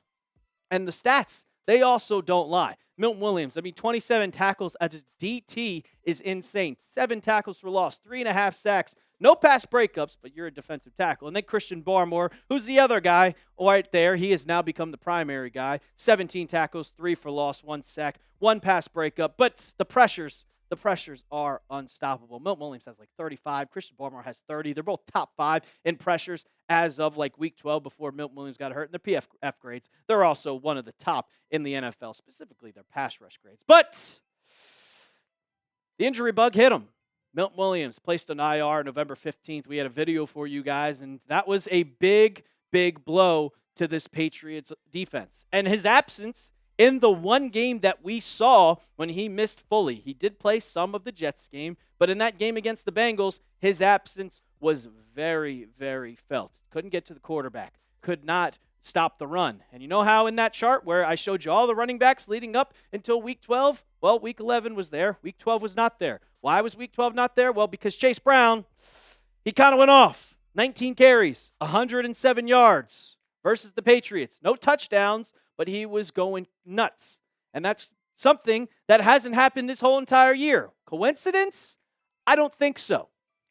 And the stats, they also don't lie. Milton Williams, 27 tackles as a DT is insane. 7 tackles for loss, 3.5 sacks. No pass breakups, but you're a defensive tackle. And then Christian Barmore, who's the other guy right there. He has now become the primary guy. 17 tackles, 3 for loss, 1 sack, 1 pass breakup. But the pressures the pressures are unstoppable. Milton Williams has like 35. Christian Barmore has 30. They're both top 5 in pressures as of like week 12 before Milton Williams got hurt. And their PFF grades, they're also one of the top in the NFL, specifically their pass rush grades. But the injury bug hit him. Milton Williams placed on IR November 15th. We had a video for you guys, and that was a big, big blow to this Patriots defense. And his absence in the one game that we saw when he missed fully, he did play some of the Jets game, but in that game against the Bengals, his absence was very, very felt. Couldn't get to the quarterback, could not stop the run. And you know how in that chart where I showed you all the running backs leading up until week 12? Well, week 11 was there. Week 12 was not there. Why was week 12 not there? Well, because Chase Brown, he kind of went off. 19 carries, 107 yards versus the Patriots. No touchdowns, but he was going nuts. And that's something that hasn't happened this whole entire year. Coincidence? I don't think so.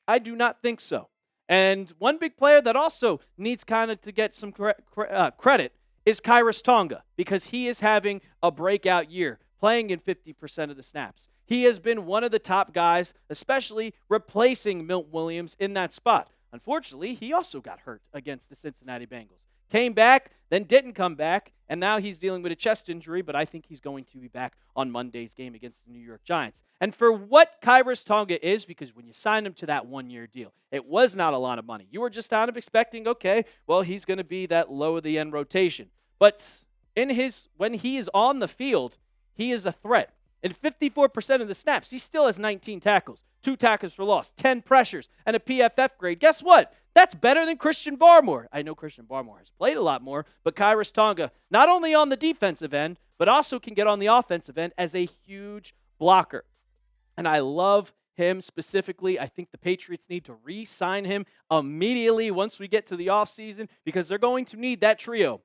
I do not think so. And one big player that also needs kind of to get some credit is Kyrus Tonga, because he is having a breakout year, playing in 50% of the snaps. He has been one of the top guys, especially replacing Milton Williams in that spot. Unfortunately, he also got hurt against the Cincinnati Bengals. Came back, then didn't come back, and now he's dealing with a chest injury, but I think he's going to be back on Monday's game against the New York Giants. And for what Kyrus Tonga is, because when you signed him to that one-year deal, it was not a lot of money. You were just kind of expecting, okay, well, he's going to be that low-of-the-end rotation. But when he is on the field, he is a threat. In 54% of the snaps, he still has 19 tackles, 2 tackles for loss, 10 pressures, and a PFF grade. Guess what? That's better than Christian Barmore. I know Christian Barmore has played a lot more, but Kyrus Tonga, not only on the defensive end, but also can get on the offensive end as a huge blocker. And I love him specifically. I think the Patriots need to re-sign him immediately once we get to the offseason, because they're going to need that trio.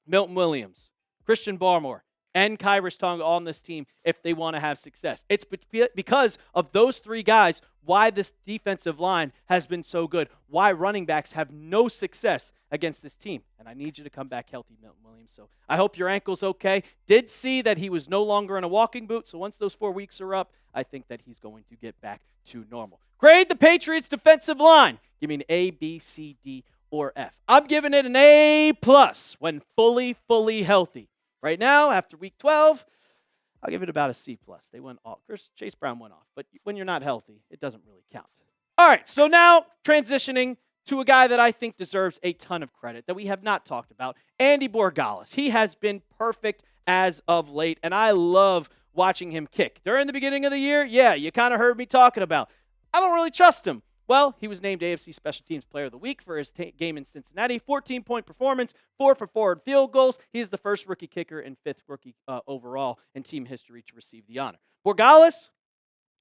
Milton Williams, Christian Barmore, and Kyrus Tonga on this team if they want to have success. It's because of those 3 guys why this defensive line has been so good, why running backs have no success against this team. And I need you to come back healthy, Milton Williams. So I hope your ankle's okay. Did see that he was no longer in a walking boot, so once those 4 weeks are up, I think that he's going to get back to normal. Grade the Patriots defensive line. Give me an A, B, C, D, or F. I'm giving it an A+ when fully healthy. Right now, after week 12, I'll give it about a C+. They went off. Chase Brown went off. But when you're not healthy, it doesn't really count. All right, so now transitioning to a guy that I think deserves a ton of credit that we have not talked about, Andy Borregales. He has been perfect as of late, and I love watching him kick. During the beginning of the year, yeah, you kind of heard me talking about, I don't really trust him. Well, he was named AFC Special Teams Player of the Week for his game in Cincinnati. 14-point performance, 4 for 4 field goals. He is the first rookie kicker and 5th rookie overall in team history to receive the honor. Borregales,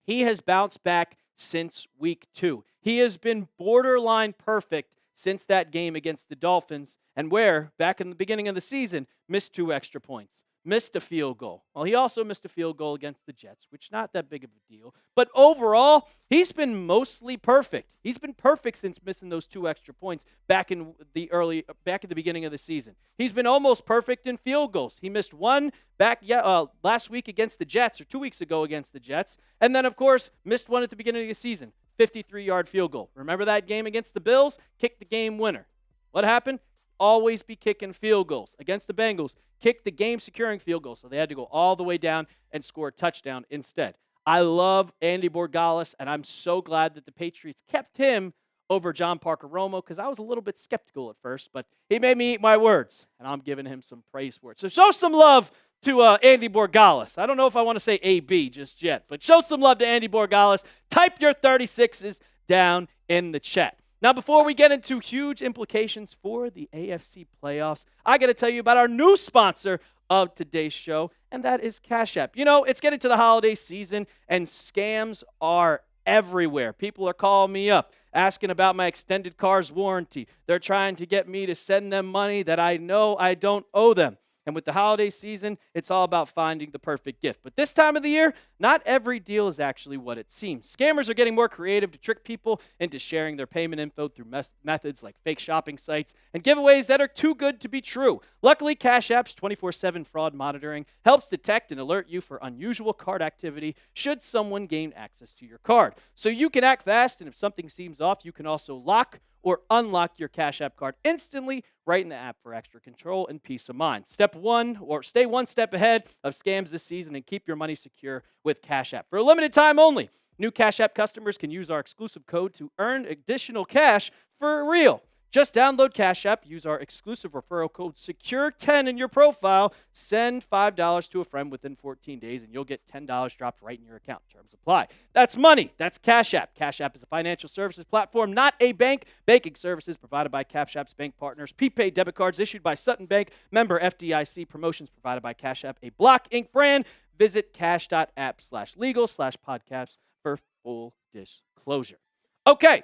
he has bounced back since week 2. He has been borderline perfect since that game against the Dolphins, and where, back in the beginning of the season, missed 2 extra points. Missed a field goal. Well, he also missed a field goal against the Jets, which not that big of a deal. But overall, he's been mostly perfect. He's been perfect since missing those 2 extra points back at the beginning of the season. He's been almost perfect in field goals. He missed one last week against the Jets, or 2 weeks ago against the Jets, and then of course missed one at the beginning of the season. 53-yard field goal. Remember that game against the Bills? Kicked the game winner. What happened? Always be kicking field goals. Against the Bengals, kicked the game-securing field goal, so they had to go all the way down and score a touchdown instead. I love Andy Borregales, and I'm so glad that the Patriots kept him over John Parker Romo, because I was a little bit skeptical at first, but he made me eat my words, and I'm giving him some praise for it. So show some love to Andy Borregales. I don't know if I want to say AB just yet, but show some love to Andy Borregales. Type your 36s down in the chat. Now, before we get into huge implications for the AFC playoffs, I got to tell you about our new sponsor of today's show, and that is Cash App. You know, it's getting to the holiday season, and scams are everywhere. People are calling me up, asking about my extended car's warranty. They're trying to get me to send them money that I know I don't owe them. And with the holiday season, it's all about finding the perfect gift. But this time of the year, not every deal is actually what it seems. Scammers are getting more creative to trick people into sharing their payment info through methods like fake shopping sites and giveaways that are too good to be true. Luckily, Cash App's 24/7 fraud monitoring helps detect and alert you for unusual card activity should someone gain access to your card. So you can act fast, and if something seems off, you can also lock or unlock your Cash App card instantly right in the app for extra control and peace of mind. Step one, or stay one step ahead of scams this season and keep your money secure with Cash App. For a limited time only, new Cash App customers can use our exclusive code to earn additional cash for real. Just download Cash App, use our exclusive referral code SECURE10 in your profile, send $5 to a friend within 14 days, and you'll get $10 dropped right in your account. Terms apply. That's money. That's Cash App. Cash App is a financial services platform, not a bank. Banking services provided by Cash App's bank partners. Prepaid debit cards issued by Sutton Bank. Member FDIC. Promotions provided by Cash App, a Block Inc. brand. Visit cash.app/legal/podcasts for full disclosure. Okay.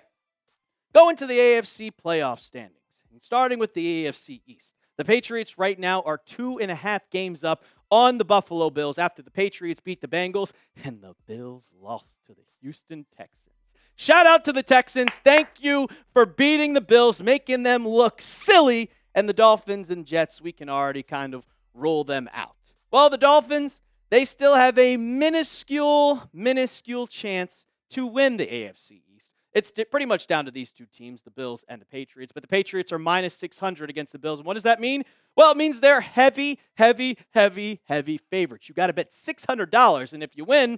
Going to the AFC playoff standings, and starting with the AFC East. The Patriots right now are 2.5 games up on the Buffalo Bills after the Patriots beat the Bengals and the Bills lost to the Houston Texans. Shout out to the Texans. Thank you for beating the Bills, making them look silly, and the Dolphins and Jets, we can already kind of roll them out. Well, the Dolphins, they still have a minuscule chance to win the AFC East. It's pretty much down to these two teams, the Bills and the Patriots. But the Patriots are minus 600 against the Bills. And what does that mean? Well, it means they're heavy favorites. You got to bet $600. And if you win,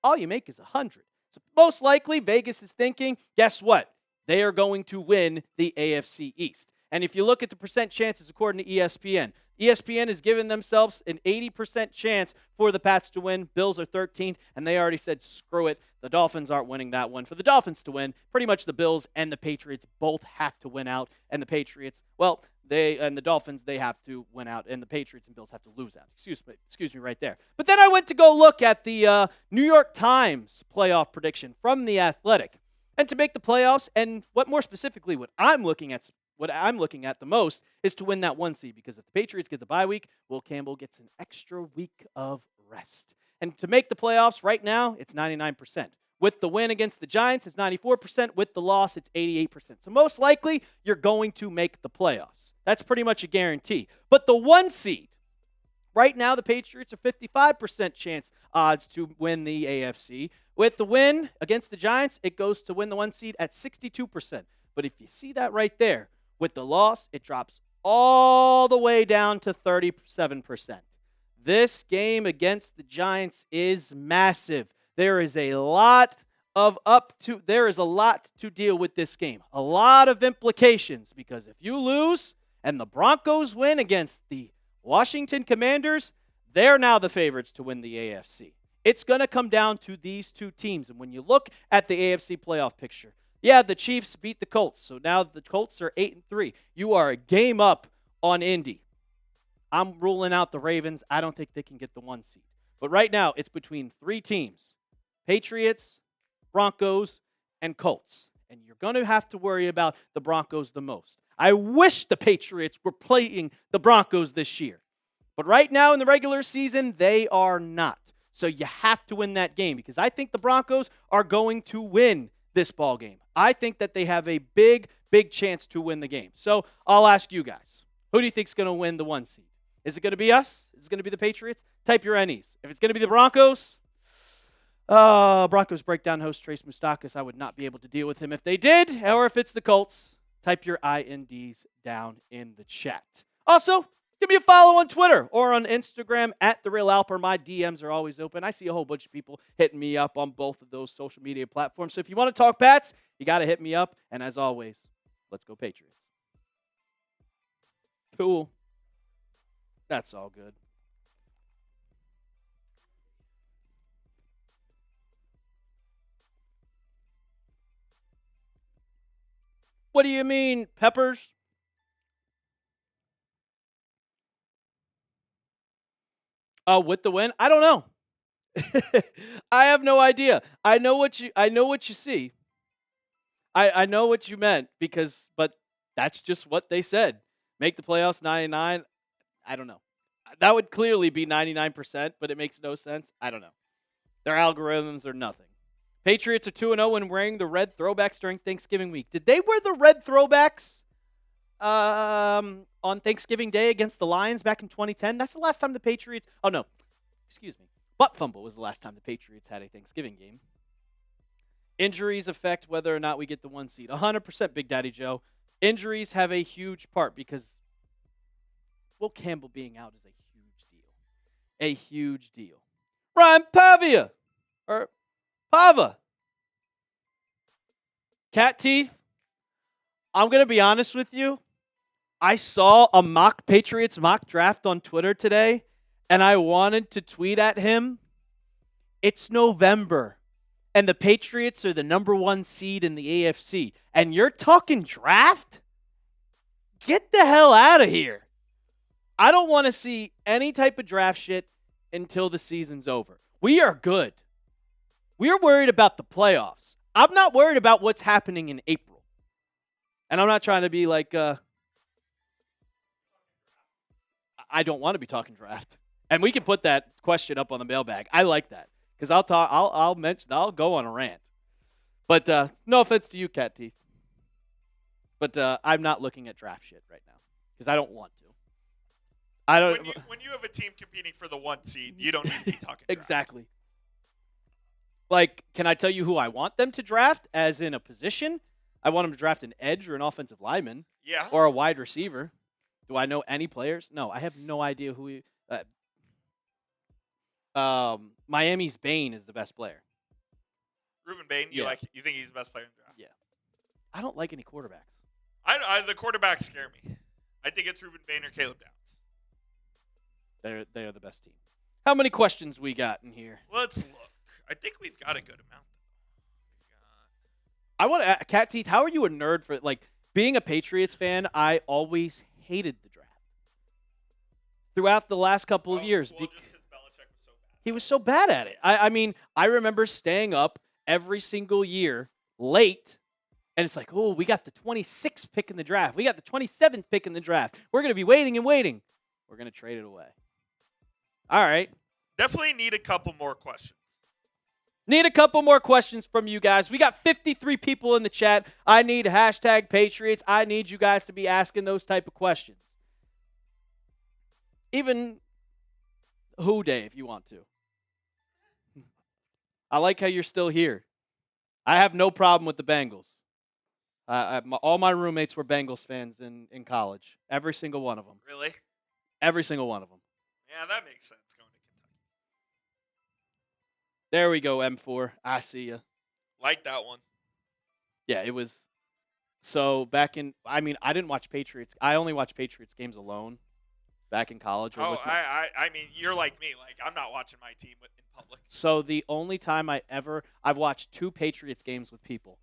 all you make is $100. So most likely, Vegas is thinking, guess what? They are going to win the AFC East. And if you look at the percent chances according to ESPN, ESPN has given themselves an 80% chance for the Pats to win. Bills are 13th, and they already said, screw it. The Dolphins aren't winning that one. For the Dolphins to win, pretty much the Bills and the Patriots both have to win out. And the Patriots, well, the Dolphins, they have to win out. And the Patriots and Bills have to lose out. Excuse me right there. But then I went to go look at the New York Times playoff prediction from The Athletic. And to make the playoffs, and what more specifically, what I'm looking at the most is to win that 1 seed, because if the Patriots get the bye week, Will Campbell gets an extra week of rest. And to make the playoffs right now, it's 99%. With the win against the Giants, it's 94%. With the loss, it's 88%. So most likely, you're going to make the playoffs. That's pretty much a guarantee. But the 1 seed, right now, the Patriots are 55% chance odds to win the AFC. With the win against the Giants, it goes to win the 1 seed at 62%. But if you see that right there, with the loss, it drops all the way down to 37%. This game against the Giants is massive. There is a lot to deal with this game. A lot of implications, because if you lose and the Broncos win against the Washington Commanders, they're now the favorites to win the AFC. It's going to come down to these two teams. And when you look at the AFC playoff picture, yeah, the Chiefs beat the Colts, so now the Colts are 8-3. You are a game up on Indy. I'm ruling out the Ravens. I don't think they can get the 1 seed. But right now, it's between 3 teams: Patriots, Broncos, and Colts. And you're going to have to worry about the Broncos the most. I wish the Patriots were playing the Broncos this year. But right now in the regular season, they are not. So you have to win that game, because I think the Broncos are going to win this ball game. I think that they have a big chance to win the game. So I'll ask you guys, who do you think is going to win the 1 seed? Is it going to be us? Is it going to be the Patriots? Type your NEs. If it's going to be the Broncos, Broncos breakdown host Trace Moustakis, I would not be able to deal with him if they did. Or if it's the Colts, type your INDs down in the chat. Also, give me a follow on Twitter or on Instagram at The Real Alper. My DMs are always open. I see a whole bunch of people hitting me up on both of those social media platforms. So if you want to talk Pats, you got to hit me up. And as always, let's go Patriots. Cool. That's all good. What do you mean, Peppers? With the win? I don't know. I have no idea. I know what you see. I know what you meant, but that's just what they said. Make the playoffs 99. I don't know. That would clearly be 99%, but it makes no sense. I don't know. Their algorithms are nothing. Patriots are 2-0 when wearing the red throwbacks during Thanksgiving week. Did they wear the red throwbacks on Thanksgiving Day against the Lions back in 2010? That's the last time the Patriots... Oh, no. Excuse me. Butt fumble was the last time the Patriots had a Thanksgiving game. Injuries affect whether or not we get the 1 seed. 100%, Big Daddy Joe. Injuries have a huge part because Will Campbell being out is a huge deal. A huge deal. Ryan Pavia. Or Pava. Cat teeth. I'm going to be honest with you. I saw a Patriots mock draft on Twitter today, and I wanted to tweet at him. It's November, and the Patriots are the number 1 seed in the AFC, and you're talking draft? Get the hell out of here. I don't want to see any type of draft shit until the season's over. We are good. We're worried about the playoffs. I'm not worried about what's happening in April. And I'm not trying to be like, I don't want to be talking draft. And we can put that question up on the mailbag. I like that. Because I'll go on a rant. But no offense to you, Cat Teeth. But I'm not looking at draft shit right now. Because I don't want to. When you have a team competing for the 1 seed, you don't need to be talking draft. Exactly. Like, can I tell you who I want them to draft as in a position? I want them to draft an edge or an offensive lineman. Yeah. Or a wide receiver. Do I know any players? No, I have no idea who Miami's Bane is the best player. Reuben Bane, you think he's the best player in the draft? Yeah. I don't like any quarterbacks. The quarterbacks scare me. I think it's Reuben Bane or Caleb Downs. They are the best team. How many questions we got in here? Let's look. I think we've got a good amount. I want to Cat Teeth, how are you a nerd for being a Patriots fan? I always hated the draft. Throughout the last couple of years. Well, just because Belichick was so bad. He was so bad at it. I mean, I remember staying up every single year late, and it's like, oh, we got the 26th pick in the draft. We got the 27th pick in the draft. We're going to be waiting and waiting. We're going to trade it away. All right. Definitely need a couple more questions. Need a couple more questions from you guys. We got 53 people in the chat. I need hashtag Patriots. I need you guys to be asking those type of questions. Even Who Day, if you want to. I like how you're still here. I have no problem with the Bengals. All my roommates were Bengals fans in college. Every single one of them. Really? Every single one of them. Yeah, that makes sense going to Kentucky. There we go, M4. I see ya. Like that one. Yeah, it was. So I didn't watch Patriots. I only watched Patriots games alone back in college. I mean, you're like me. Like, I'm not watching my team in public. So the only time I've watched 2 Patriots games with people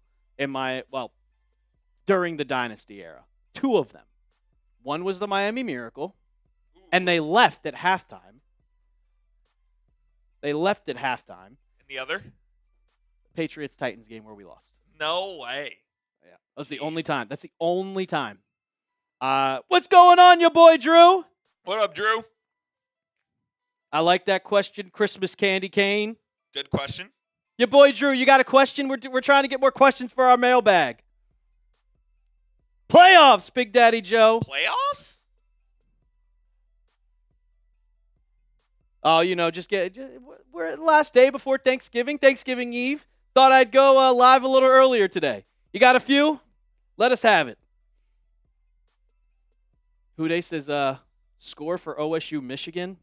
during the Dynasty era. 2 of them. One was the Miami Miracle, and they left at halftime. And the other? Patriots-Titans game where we lost. No way. Yeah, that's the only time. That's the only time. What's going on, your boy Drew? What up, Drew? I like that question, Christmas Candy Cane. Good question. Your boy Drew, you got a question? We're trying to get more questions for our mailbag. Playoffs, Big Daddy Joe. Playoffs? Oh, we're at the last day before Thanksgiving Eve. Thought I'd go live a little earlier today. You got a few? Let us have it. Hude says, score for OSU, Michigan.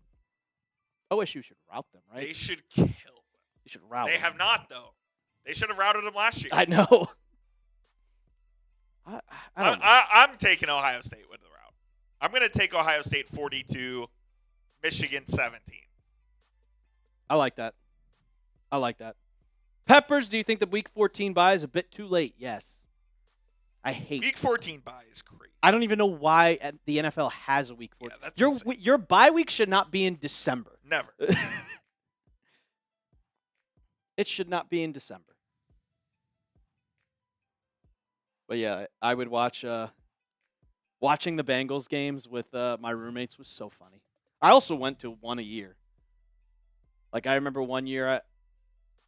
OSU should rout them, right? They should kill them. They should rout them. They have not, though. They should have routed them last year. I know. I'm taking Ohio State with the route. I'm going to take Ohio State 42, Michigan 17. I like that. Peppers, do you think the Week 14 bye is a bit too late? Yes. I hate Week 14 bye is crazy. I don't even know why the NFL has a Week 14. Yeah, that's insane. Your bye week should not be in December. Never. It should not be in December. But yeah, I would watch watching the Bengals games with my roommates was so funny. I also went to one a year. Like, I remember one year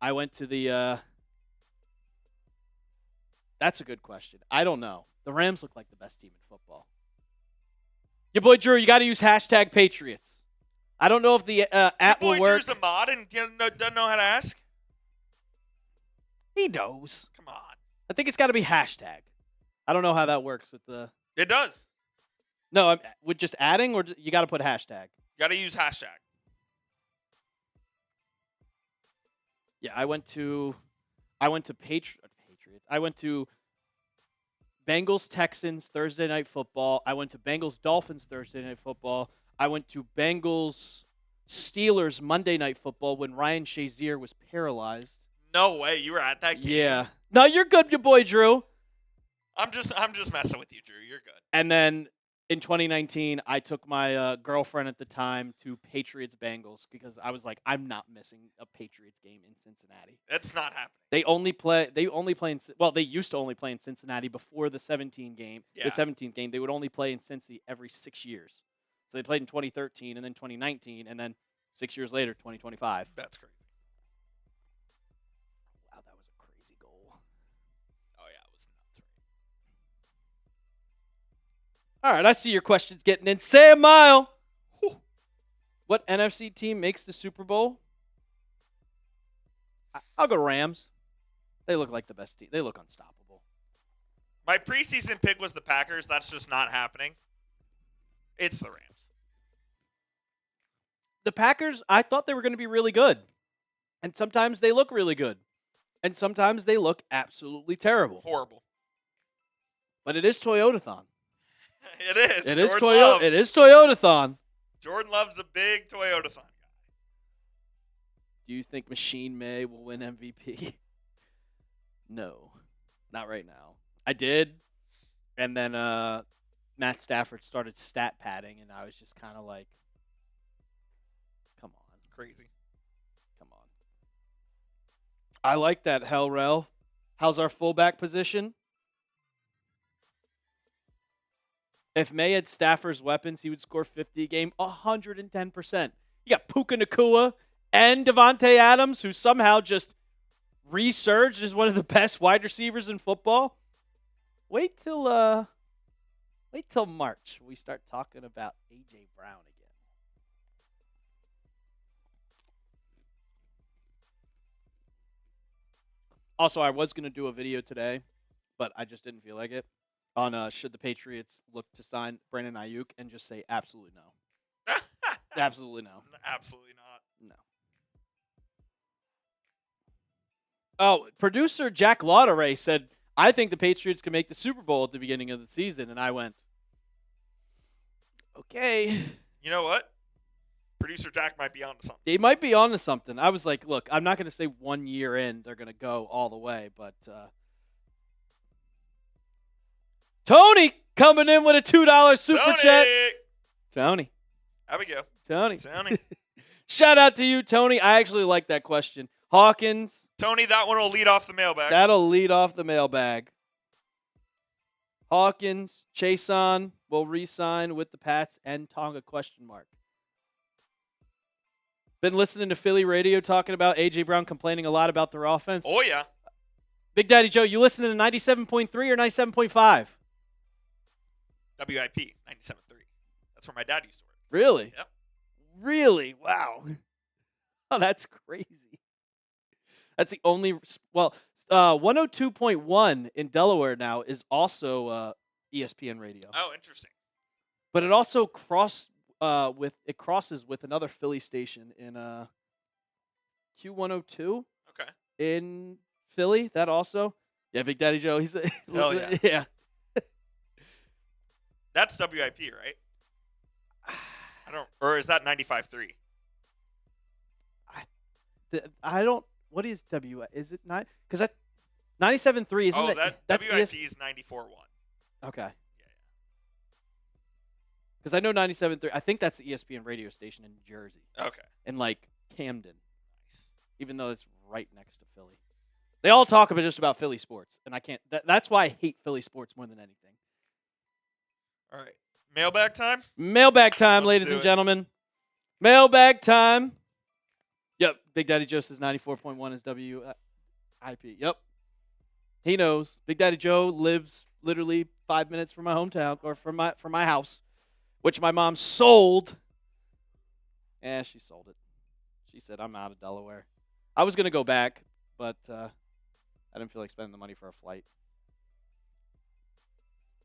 I went to the that's a good question. I don't know. The Rams look like the best team in football. Your boy Drew, you got to use hashtag Patriots. I don't know if the app will work. Your boy Drew's a mod and doesn't know how to ask? He knows. Come on. I think it's got to be hashtag. I don't know how that works with the... It does. No, with just adding, or you got to put hashtag? You got to use hashtag. Yeah, I went to Patriots. I went to Bengals Texans Thursday night football. I went to Bengals Dolphins Thursday night football. I went to Bengals Steelers Monday night football when Ryan Shazier was paralyzed. No way, you were at that game. Yeah. No, you're good, your boy Drew. I'm just messing with you, Drew. You're good. And then in 2019, I took my girlfriend at the time to Patriots Bengals because I was like, I'm not missing a Patriots game in Cincinnati. That's not happening. They used to only play in Cincinnati before the 17 game. Yeah. The 17th game, they would only play in Cincy every 6 years. So they played in 2013 and then 2019 and then 6 years later, 2025. That's crazy. Wow, that was a crazy goal. Oh yeah, it was nuts. All right, I see your questions getting in. Say a mile. Whew. What NFC team makes the Super Bowl? I'll go Rams. They look like the best team. They look unstoppable. My preseason pick was the Packers. That's just not happening. It's the Rams. The Packers, I thought they were going to be really good. And sometimes they look really good. And sometimes they look absolutely terrible. Horrible. But it is Toyotathon. It is. It is Toyotathon. Jordan Love's a big Toyotathon guy. Do you think Machine May will win MVP? No. Not right now. I did. And then Matt Stafford started stat padding, and I was just kind of like, come on. Crazy. Come on. I like that, Hellrel. How's our fullback position? If May had Stafford's weapons, he would score 50 a game, 110%. You got Puka Nacua and Devontae Adams, who somehow just resurged as one of the best wide receivers in football. Wait till March. We start talking about A.J. Brown again. Also, I was going to do a video today, but I just didn't feel like it, on should the Patriots look to sign Brandon Ayuk, and just say absolutely no. Absolutely no. Absolutely not. No. Oh, producer Jack Lauderay said, I think the Patriots can make the Super Bowl at the beginning of the season. And I went, okay. You know what? Producer Jack might be onto something. He might be onto something. I was like, look, I'm not going to say 1 year in they're going to go all the way. But Tony coming in with a $2 super chat. Tony. Abigail. Tony. Tony. Shout out to you, Tony. I actually like that question. Hawkins. Tony, that one will lead off the mailbag. That'll lead off the mailbag. Hawkins, Chason will re-sign with the Pats and Tonga ? Been listening to Philly radio talking about A.J. Brown complaining a lot about their offense. Oh, yeah. Big Daddy Joe, you listening to 97.3 or 97.5? WIP, 97.3. That's where my dad used to work. Really? Yep. Really? Wow. Oh, that's crazy. That's the only, 102.1 in Delaware now is also ESPN radio. Oh, interesting. But it also crosses with another Philly station in Q102. Okay. In Philly, that also. Yeah, Big Daddy Joe, he's hell yeah. Yeah. That's WIP, right? Or is that 95.3? I don't. What is WIP? Is it not? Because 97.3 isn't that? That's WIP is 94.1. Okay. Yeah. Because I know 97.3. I think that's the ESPN radio station in Jersey. Okay. And like Camden. Nice. Even though it's right next to Philly. They all talk about just about Philly sports, and I can't. That's why I hate Philly sports more than anything. All right. Mailbag time? Mailbag time, Let's ladies and gentlemen. Mailbag time. Yep, Big Daddy Joe says 94.1 is WIP. Yep. He knows. Big Daddy Joe lives literally 5 minutes from my hometown, or from my house, which my mom sold. She sold it. She said, I'm out of Delaware. I was going to go back, but I didn't feel like spending the money for a flight.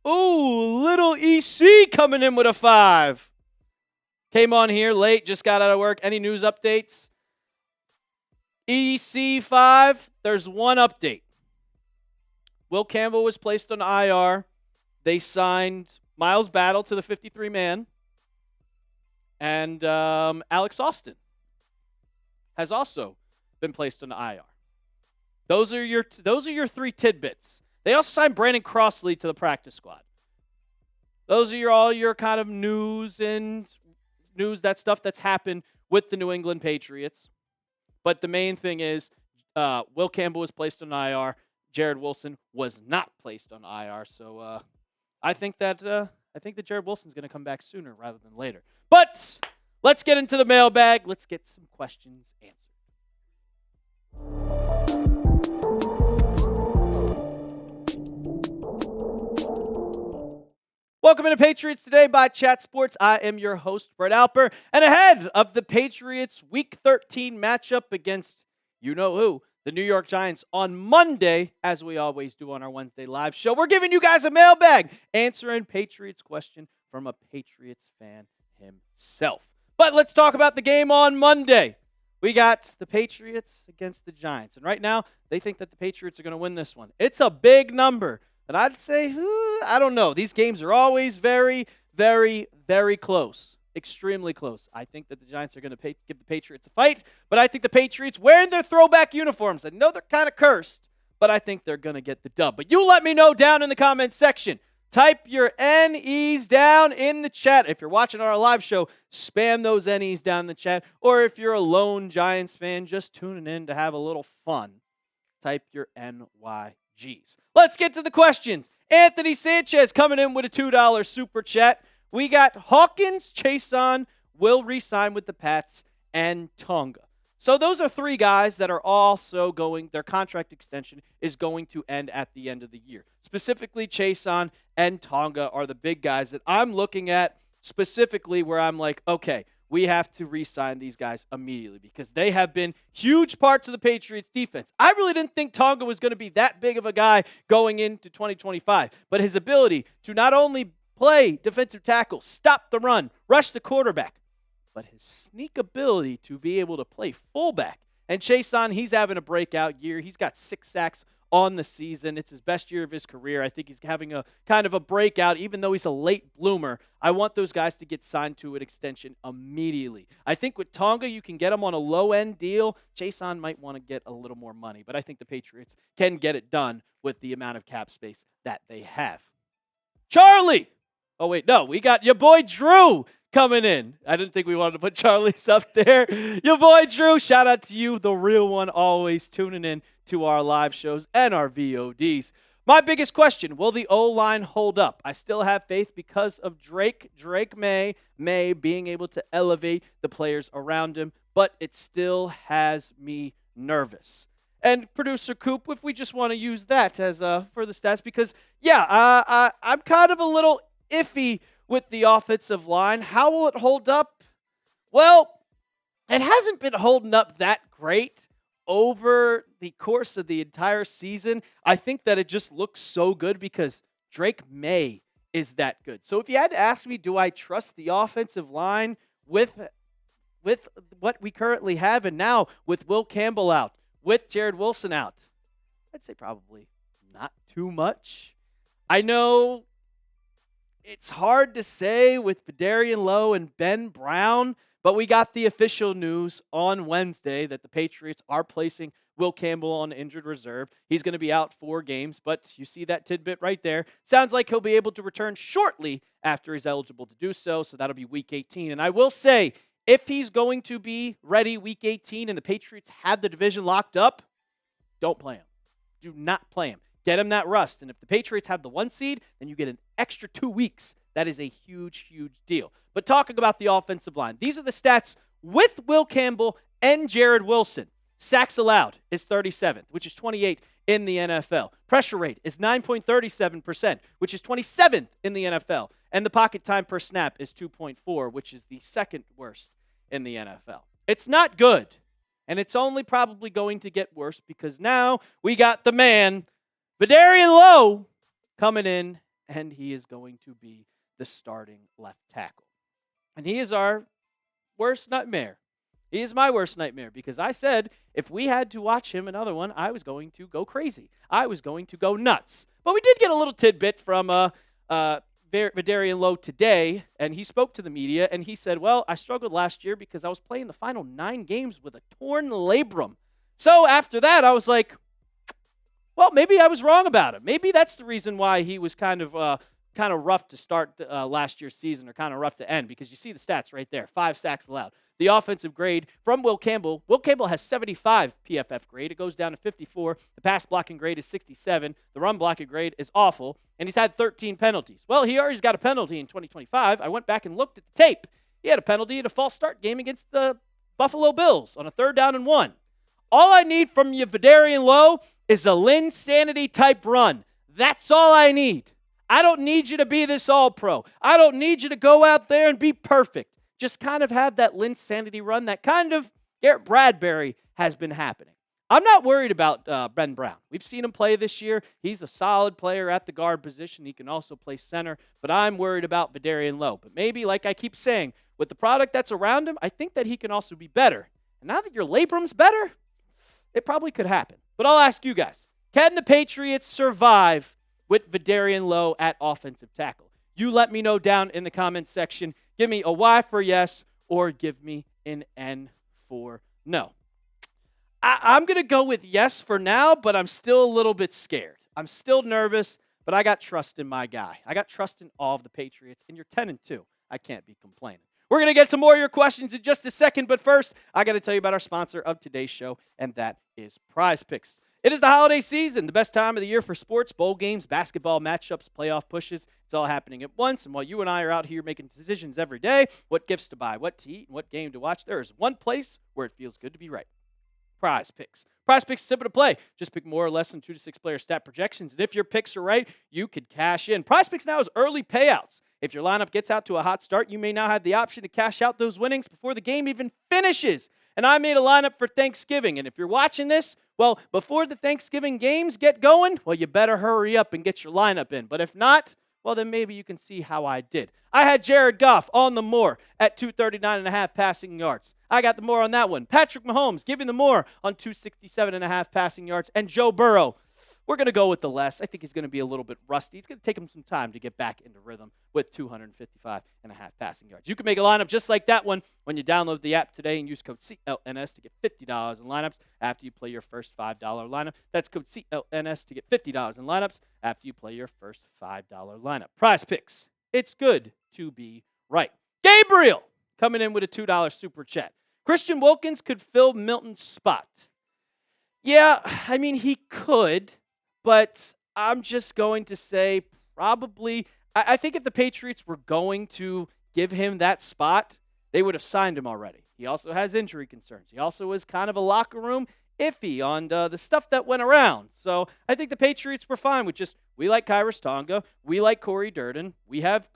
Ooh, little EC coming in with a 5. Came on here late, just got out of work. Any news updates? EC 5, there's one update. Will Campbell was placed on IR. They signed Miles Battle to the 53-man. And Alex Austin has also been placed on IR. Those are your 3 tidbits. They also signed Brandon Crossley to the practice squad. Those are all your kind of news, that stuff that's happened with the New England Patriots. But the main thing is Will Campbell was placed on IR. Jared Wilson was not placed on IR. So I think that Jared Wilson's going to come back sooner rather than later. But let's get into the mailbag. Let's get some questions answered. Welcome to Patriots Today by Chat Sports. I am your host, Brett Alper. And ahead of the Patriots Week 13 matchup against you-know-who, the New York Giants, on Monday, as we always do on our Wednesday live show, we're giving you guys a mailbag, answering Patriots question from a Patriots fan himself. But let's talk about the game on Monday. We got the Patriots against the Giants. And right now, they think that the Patriots are going to win this one. It's a big number. And I'd say, I don't know. These games are always very, very, very close. Extremely close. I think that the Giants are going to give the Patriots a fight. But I think the Patriots, wearing their throwback uniforms, I know they're kind of cursed, but I think they're going to get the dub. But you let me know down in the comments section. Type your NEs down in the chat. If you're watching our live show, spam those NEs down in the chat. Or if you're a lone Giants fan just tuning in to have a little fun, type your NYGs. Let's get to the questions. Anthony Sanchez coming in with a $2 super chat. We got Hawkins, Chason, will re-sign with the Pats, and Tonga. So those are 3 guys that are also their contract extension is going to end at the end of the year. Specifically, Chason and Tonga are the big guys that I'm looking at specifically where I'm like, okay, we have to re-sign these guys immediately because they have been huge parts of the Patriots defense. I really didn't think Tonga was going to be that big of a guy going into 2025, but his ability to not only play defensive tackle, stop the run, rush the quarterback, but his sneak ability to be able to play fullback. And Chason, he's having a breakout year. He's got 6 sacks on the season. It's his best year of his career. I think he's having a kind of a breakout, even though he's a late bloomer. I want those guys to get signed to an extension immediately. I think with Tonga, you can get him on a low-end deal. Chason might want to get a little more money, but I think the Patriots can get it done with the amount of cap space that they have. Charlie! Oh, wait, no, we got your boy Drew coming in. I didn't think we wanted to put Charlie's up there. Your boy Drew, shout out to you, the real one, always tuning in to our live shows and our VODs. My biggest question, will the O-line hold up? I still have faith because of Drake May being able to elevate the players around him, but it still has me nervous. And Producer Coop, if we just want to use that as for the stats, because, I'm kind of a little iffy with the offensive line. How will it hold up? Well, it hasn't been holding up that great over the course of the entire season. I think that it just looks so good because Drake May is that good. So if you had to ask me, do I trust the offensive line with what we currently have, and now with Will Campbell out, with Jared Wilson out, I'd say probably not too much. I know it's hard to say with Badarian Lowe and Ben Brown, but we got the official news on Wednesday that the Patriots are placing Will Campbell on injured reserve. He's going to be out 4 games, but you see that tidbit right there. Sounds like he'll be able to return shortly after he's eligible to do so, so that'll be Week 18. And I will say, if he's going to be ready Week 18 and the Patriots have the division locked up, don't play him. Do not play him. Get him that rust. And if the Patriots have the 1 seed, then you get an extra 2 weeks. That is a huge, huge deal. But talking about the offensive line, these are the stats with Will Campbell and Jared Wilson. Sacks allowed is 37th, which is 28th in the NFL. Pressure rate is 9.37%, which is 27th in the NFL. And the pocket time per snap is 2.4, which is the second worst in the NFL. It's not good, and it's only probably going to get worse because now we got the man, Vidarian Lowe, coming in, and he is going to be the starting left tackle. And he is our worst nightmare. He is my worst nightmare because I said if we had to watch him another one, I was going to go crazy. I was going to go nuts. But we did get a little tidbit from Vidarian Lowe today, and he spoke to the media, and he said, well, I struggled last year because I was playing the final 9 games with a torn labrum. So after that, I was like, well, maybe I was wrong about him. Maybe that's the reason why he was kind of rough to start last year's season or kind of rough to end, because you see the stats right there, 5 sacks allowed. The offensive grade from Will Campbell. Will Campbell has 75 PFF grade. It goes down to 54. The pass blocking grade is 67. The run blocking grade is awful. And he's had 13 penalties. Well, he already got a penalty in 2025. I went back and looked at the tape. He had a penalty in a false start game against the Buffalo Bills on a 3rd down and 1. All I need from you, Vidarian Lowe, is a Linsanity type run. That's all I need. I don't need you to be this all-pro. I don't need you to go out there and be perfect. Just kind of have that Linsanity run that kind of Garrett Bradbury has been happening. I'm not worried about Ben Brown. We've seen him play this year. He's a solid player at the guard position. He can also play center, but I'm worried about Vidarian Lowe. But maybe, like I keep saying, with the product that's around him, I think that he can also be better. And now that your labrum's better, it probably could happen. But I'll ask you guys, can the Patriots survive with Vidarian Lowe at offensive tackle? You let me know down in the comments section. Give me a Y for yes or give me an N for no. I'm going to go with yes for now, but I'm still a little bit scared. I'm still nervous, but I got trust in my guy. I got trust in all of the Patriots, and you're 10-2. I can't be complaining. We're going to get to more of your questions in just a second, but first, I got to tell you about our sponsor of today's show, and that is Prize Picks. It is the holiday season, the best time of the year for sports, bowl games, basketball matchups, playoff pushes. It's all happening at once, and while you and I are out here making decisions every day, what gifts to buy, what to eat, and what game to watch, there is one place where it feels good to be right. Prize Picks. Prize Picks is simple to play. Just pick more or less than 2 to 6 player stat projections, and if your picks are right, you could cash in. Prize Picks now has early payouts. If your lineup gets out to a hot start, you may now have the option to cash out those winnings before the game even finishes. And I made a lineup for Thanksgiving, and if you're watching this, well, before the Thanksgiving games get going, well, you better hurry up and get your lineup in. But if not, well, then maybe you can see how I did. I had Jared Goff on the more at 239.5 passing yards. I got the more on that one. Patrick Mahomes giving the more on 267.5 passing yards. And Joe Burrow, we're going to go with the less. I think he's going to be a little bit rusty. It's going to take him some time to get back into rhythm with 255.5 passing yards. You can make a lineup just like that one when you download the app today and use code CLNS to get $50 in lineups after you play your first $5 lineup. That's code CLNS to get $50 in lineups after you play your first $5 lineup. Prize Picks. It's good to be right. Gabriel coming in with a $2 super chat. Christian Wilkins could fill Milton's spot. Yeah, I mean, he could. But I'm just going to say probably, I think if the Patriots were going to give him that spot, they would have signed him already. He also has injury concerns. He also is kind of a locker room iffy on the stuff that went around. So I think the Patriots were fine with just, we like Kyrus Tonga, we like Corey Durden, we have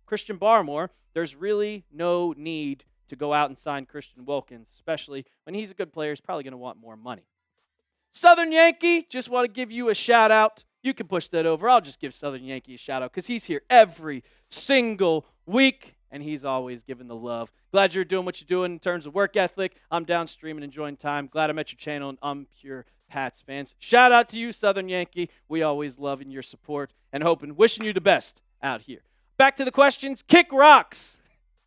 Christian Barmore. There's really no need to go out and sign Christian Wilkins, especially when he's a good player. He's probably going to want more money. Southern Yankee, just want to give you a shout out. You can push that over. I'll just give Southern Yankee a shout out because he's here every single week and he's always giving the love. Glad you're doing what you're doing in terms of work ethic. I'm downstream and enjoying time. Glad I'm at your channel and I'm pure Pats fans. Shout out to you, Southern Yankee. We always loving your support and wishing you the best out here. Back to the questions. Kick Rocks.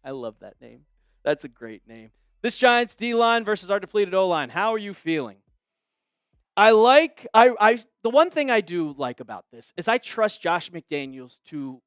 I love that name. That's a great name. This Giants D-line versus our depleted O-line. How are you feeling? The one thing I do like about this is I trust Josh McDaniels to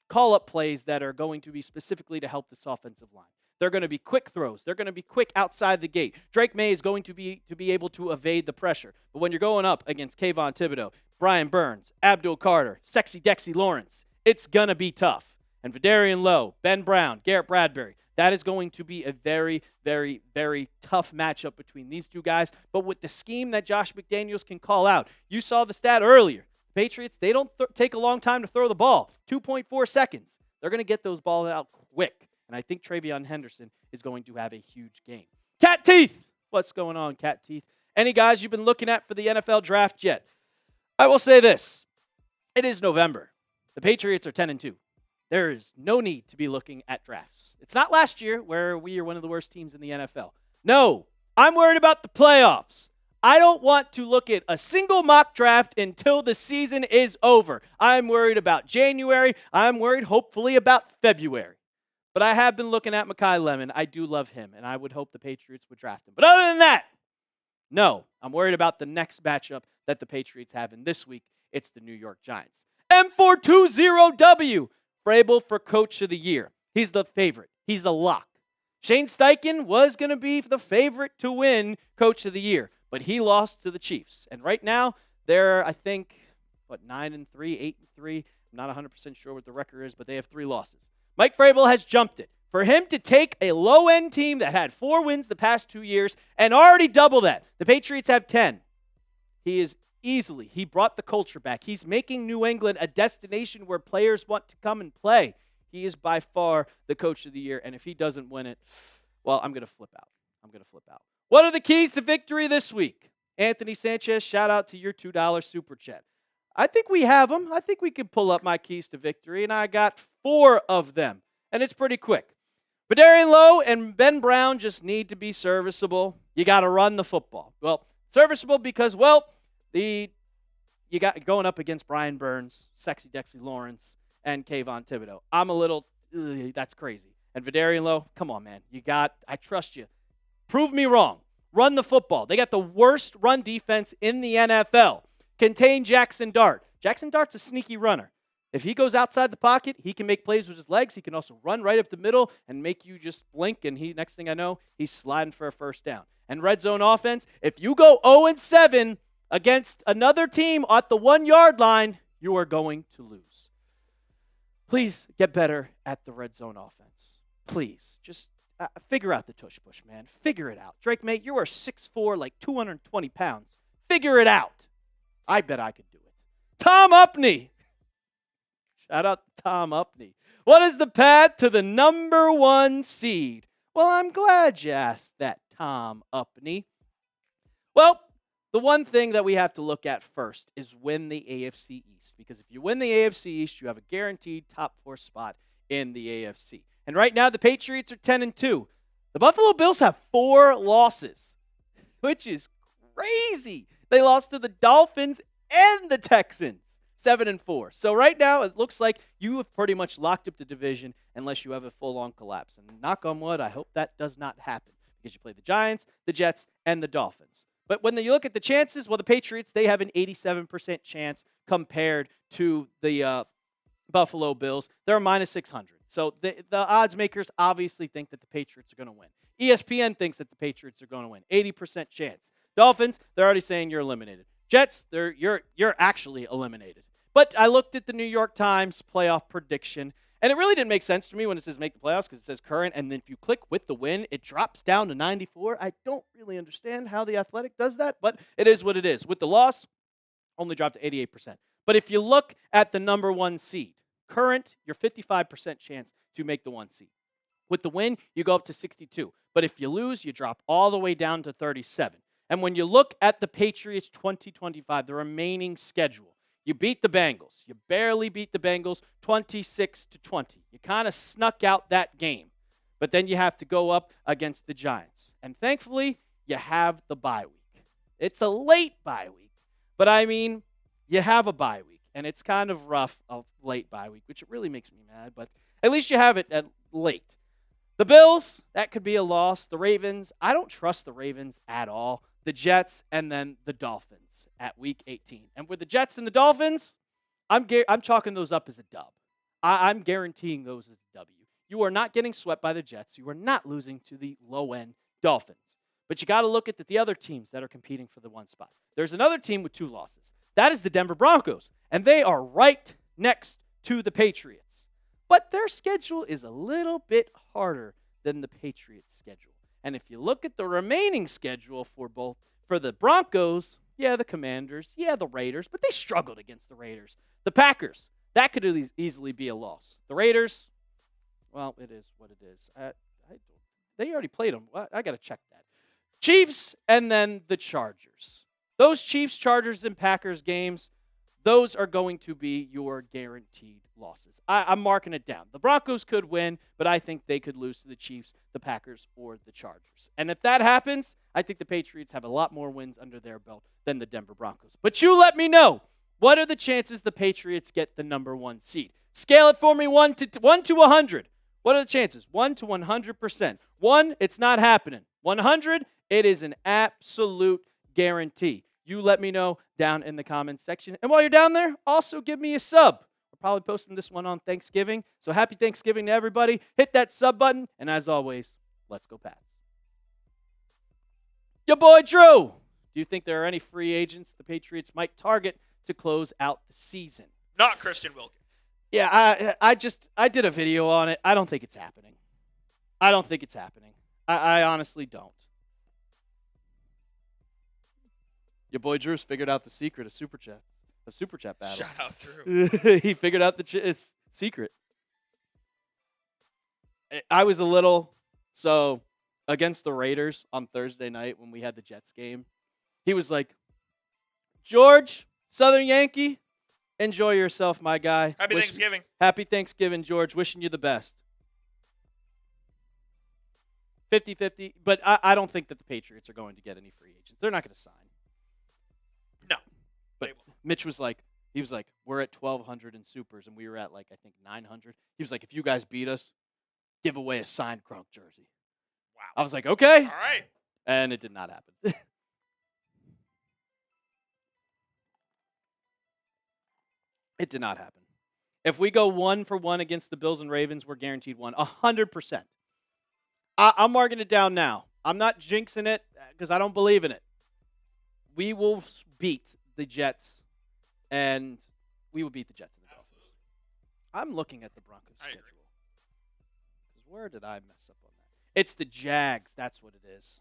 call up plays that are going to be specifically to help this offensive line. They're going to be quick throws. They're going to be quick outside the gate. Drake May is going to be able to evade the pressure. But when you're going up against Kayvon Thibodeau, Brian Burns, Abdul Carter, Sexy Dexy Lawrence, it's going to be tough. and Vidarian Lowe, Ben Brown, Garrett Bradbury. That is going to be a very, very, very tough matchup between these two guys. But with the scheme that Josh McDaniels can call out, you saw the stat earlier. Patriots, they don't take a long time to throw the ball, 2.4 seconds. They're going to get those balls out quick. And I think Travion Henderson is going to have a huge game. Cat Teeth! What's going on, Cat Teeth? Any guys you've been looking at for the NFL draft yet? I will say this. It is November. The Patriots are 10-2. There is no need to be looking at drafts. It's not last year where we are one of the worst teams in the NFL. No, I'm worried about the playoffs. I don't want to look at a single mock draft until the season is over. I'm worried about January. I'm worried, hopefully, about February. But I have been looking at Mekhi Lemon. I do love him, and I would hope the Patriots would draft him. But other than that, no, I'm worried about the next matchup that the Patriots have in this week. It's the New York Giants. M420W. Vrabel for Coach of the Year. He's the favorite. He's a lock. Shane Steichen was going to be the favorite to win Coach of the Year, but he lost to the Chiefs. And right now, they're, I think, 9-3, 8-3. I'm not 100% sure what the record is, but they have 3 losses. Mike Vrabel has jumped it. For him to take a low-end team that had 4 wins the past 2 years and already double that. The Patriots have 10. He brought the culture back. He's making New England a destination where players want to come and play. He is by far the Coach of the Year, and if he doesn't win it, well, I'm going to flip out. What are the keys to victory this week? Anthony Sanchez, shout out to your $2 super chat. I think we have them. I think we can pull up my keys to victory, and I got 4 of them, and it's pretty quick. Vidarian Lowe and Ben Brown just need to be serviceable. You got to run the football. Well, serviceable because, you got going up against Brian Burns, Sexy Dexy Lawrence, and Kayvon Thibodeau. I'm a little, that's crazy. And Vidarian Lowe, come on, man. I trust you. Prove me wrong. Run the football. They got the worst run defense in the NFL. Contain Jackson Dart. Jackson Dart's a sneaky runner. If he goes outside the pocket, he can make plays with his legs. He can also run right up the middle and make you just blink, and next thing I know, he's sliding for a first down. And red zone offense, if you go 0-7 against another team at the 1-yard line, you are going to lose. Please get better at the red zone offense. Please. Just figure out the tush push, man. Figure it out. Drake, mate, you are 6'4", like 220 pounds. Figure it out. I bet I could do it. Tom Upney. Shout out to Tom Upney. What is the path to the number 1 seed? Well, I'm glad you asked that, Tom Upney. Well, the one thing that we have to look at first is win the AFC East. Because if you win the AFC East, you have a guaranteed top 4 spot in the AFC. And right now, the Patriots are 10-2. The Buffalo Bills have 4 losses, which is crazy. They lost to the Dolphins and the Texans, 7-4. So right now, it looks like you have pretty much locked up the division unless you have a full-on collapse. And knock on wood, I hope that does not happen because you play the Giants, the Jets, and the Dolphins. But when you look at the chances, well, the Patriots, they have an 87% chance compared to the Buffalo Bills. They're -600. So the odds makers obviously think that the Patriots are going to win. ESPN thinks that the Patriots are going to win. 80% chance. Dolphins, they're already saying you're eliminated. Jets, you're actually eliminated. But I looked at the New York Times playoff prediction, and it really didn't make sense to me when it says make the playoffs because it says current, and then if you click with the win, it drops down to 94. I don't really understand how The Athletic does that, but it is what it is. With the loss, only dropped to 88%. But if you look at the number 1 seed, current, you're 55% chance to make the 1 seed. With the win, you go up to 62. But if you lose, you drop all the way down to 37. And when you look at the Patriots 2025, the remaining schedule, you beat the Bengals. You barely beat the Bengals 26-20. You kind of snuck out that game. But then you have to go up against the Giants. And thankfully, you have the bye week. It's a late bye week. But I mean, you have a bye week. And it's kind of rough, a late bye week, which it really makes me mad. But at least you have it at late. The Bills, that could be a loss. The Ravens, I don't trust the Ravens at all. The Jets, and then the Dolphins at Week 18. And with the Jets and the Dolphins, I'm chalking those up as a dub. I'm guaranteeing those as a W. You are not getting swept by the Jets. You are not losing to the low-end Dolphins. But you got to look at the other teams that are competing for the 1 spot. There's another team with 2 losses. That is the Denver Broncos. And they are right next to the Patriots. But their schedule is a little bit harder than the Patriots' schedule. And if you look at the remaining schedule for the Broncos, yeah, the Commanders, yeah, the Raiders, but they struggled against the Raiders. The Packers, that could easily be a loss. The Raiders, well, it is what it is. They already played them. I got to check that. Chiefs and then the Chargers. Those Chiefs, Chargers, and Packers games, those are going to be your guaranteed losses. I'm marking it down. The Broncos could win, but I think they could lose to the Chiefs, the Packers, or the Chargers. And if that happens, I think the Patriots have a lot more wins under their belt than the Denver Broncos. But you let me know, what are the chances the Patriots get the number 1 seed? Scale it for me 1 to 100. What are the chances? 1 to 100%. 1, it's not happening. 100, it is an absolute guarantee. You let me know down in the comments section. And while you're down there, also give me a sub. We're probably posting this one on Thanksgiving. So happy Thanksgiving to everybody. Hit that sub button. And as always, let's go Pats. Your boy Drew. Do you think there are any free agents the Patriots might target to close out the season? Not Christian Wilkins. Yeah, I did a video on it. I don't think it's happening. I honestly don't. Your boy Drew's figured out the secret of Super Chat battle. Shout out Drew. He figured out it's secret. I was a little, so against the Raiders on Thursday night when we had the Jets game, he was like, George, Southern Yankee, enjoy yourself, my guy. Happy Thanksgiving. Happy Thanksgiving, George. Wishing you the best. 50-50, but I don't think that the Patriots are going to get any free agents. They're not going to sign. No. But Mitch was like, we're at 1,200 in supers, and we were at, I think 900. He was like, if you guys beat us, give away a signed Crunk jersey. Wow. I was like, okay. All right. And it did not happen. It did not happen. If we go 1-for-1 against the Bills and Ravens, we're guaranteed 100%. I'm marking it down now. I'm not jinxing it because I don't believe in it. We will beat the Jets, and we will beat the Jets and the Dolphins. I'm looking at the Broncos schedule. Because where did I mess up on that? It's the Jags. That's what it is.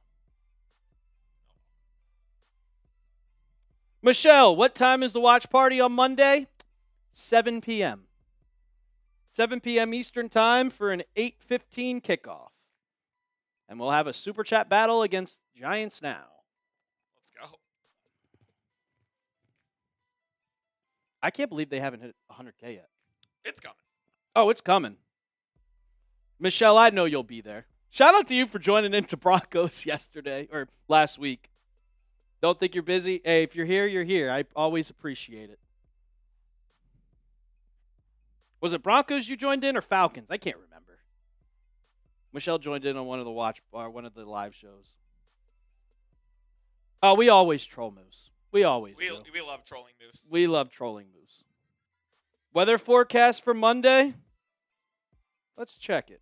Michelle, what time is the watch party on Monday? 7 p.m. 7 p.m. Eastern time for an 8:15 kickoff. And we'll have a Super Chat battle against Giants now. Let's go. I can't believe they haven't hit 100K yet. It's coming. Oh, it's coming. Michelle, I know you'll be there. Shout out to you for joining into Broncos yesterday or last week. Don't think you're busy. Hey, if you're here, you're here. I always appreciate it. Was it Broncos you joined in or Falcons? I can't remember. Michelle joined in on one of the live shows. Oh, we always troll Moose. We love trolling Moose. We love trolling Moose. Weather forecast for Monday? Let's check it.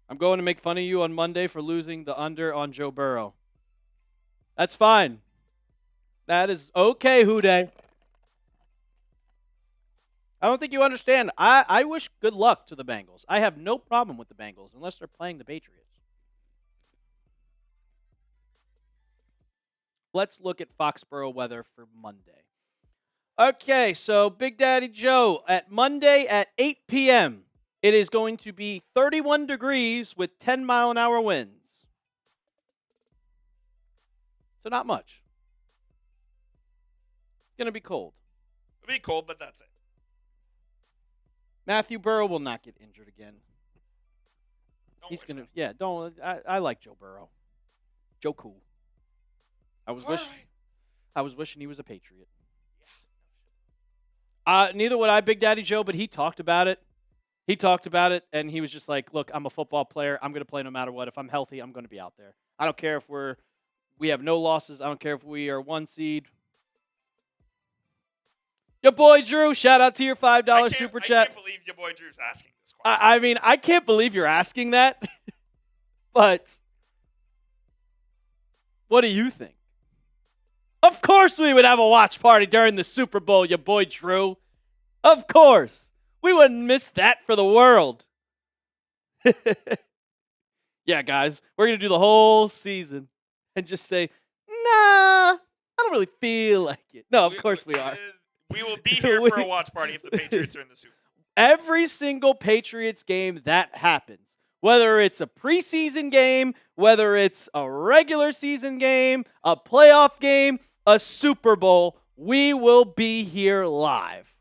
I'm going to make fun of you on Monday for losing the under on Joe Burrow. That's fine. That is okay, Houday. I don't think you understand. I wish good luck to the Bengals. I have no problem with the Bengals unless they're playing the Patriots. Let's look at Foxborough weather for Monday. Okay, so Big Daddy Joe, at Monday at 8 p.m., it is going to be 31 degrees with 10-mile-an-hour winds. So not much. It's going to be cold. It'll be cold, but that's it. Matthew Burrow will not get injured again. He's going to, don't. I like Joe Burrow. Joe cool. I was wishing he was a Patriot. Yeah. Neither would I, Big Daddy Joe, but he talked about it. And he was just like, look, I'm a football player. I'm going to play no matter what. If I'm healthy, I'm going to be out there. I don't care if we have no losses. I don't care if we are 1 seed. Your boy Drew, shout out to your $5 Super Chat. I can't believe your boy Drew's asking this question. I mean, I can't believe you're asking that. But what do you think? Of course we would have a watch party during the Super Bowl, you boy Drew. Of course. We wouldn't miss that for the world. Yeah, guys, we're going to do the whole season and just say, nah, I don't really feel like it. No, of course we are. We will be here for a watch party if the Patriots are in the Super Bowl. Every single Patriots game that happens, whether it's a preseason game, whether it's a regular season game, a playoff game, a Super Bowl, we will be here live.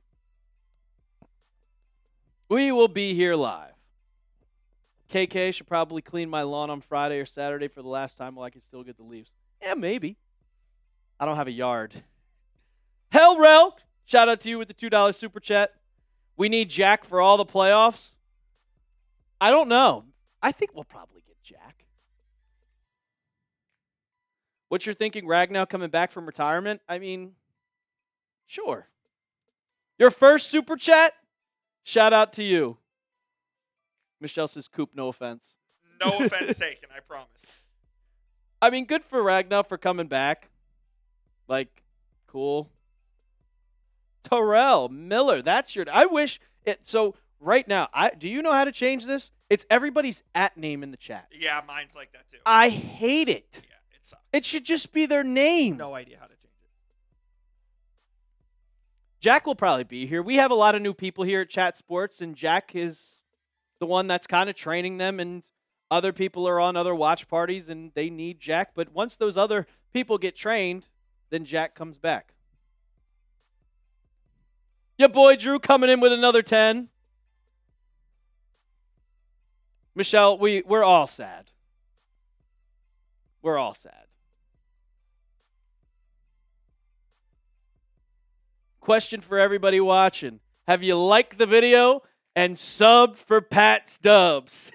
We will be here live. KK should probably clean my lawn on Friday or Saturday for the last time while I can still get the leaves. Yeah, maybe. I don't have a yard. Hellrel, shout out to you with the $2 super chat. We need Jack for all the playoffs. I don't know. I think we'll probably get Jack. What you're thinking, Ragnow coming back from retirement? I mean, sure. Your first super chat? Shout out to you. Michelle says, Coop, no offense. No offense taken, I promise. I mean, good for Ragnar for coming back. Like, cool. Terrell Miller, that's your... I wish it... So, right now, do you know how to change this? It's everybody's @ name in the chat. Yeah, mine's like that too. I hate it. Yeah, it sucks. It should just be their name. No idea how to change it. Jack will probably be here. We have a lot of new people here at Chat Sports, and Jack is the one that's kind of training them, and other people are on other watch parties, and they need Jack. But once those other people get trained, then Jack comes back. Your boy Drew coming in with another 10. Michelle, we're all sad. We're all sad. Question for everybody watching. Have you liked the video and subbed for Pat's Dubs?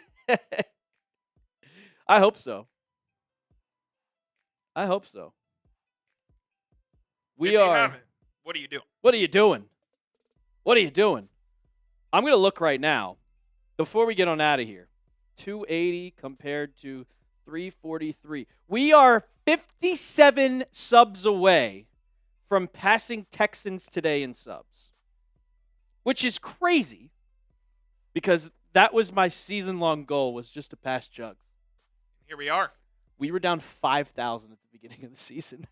I hope so. I hope so. If you haven't, what are you doing? What are you doing? What are you doing? I'm going to look right now before we get on out of here. 280 compared to 343. We are 57 subs away from passing Texans today in subs, which is crazy because that was my season-long goal, was just to pass Jugs. Here we are. We were down 5,000 at the beginning of the season.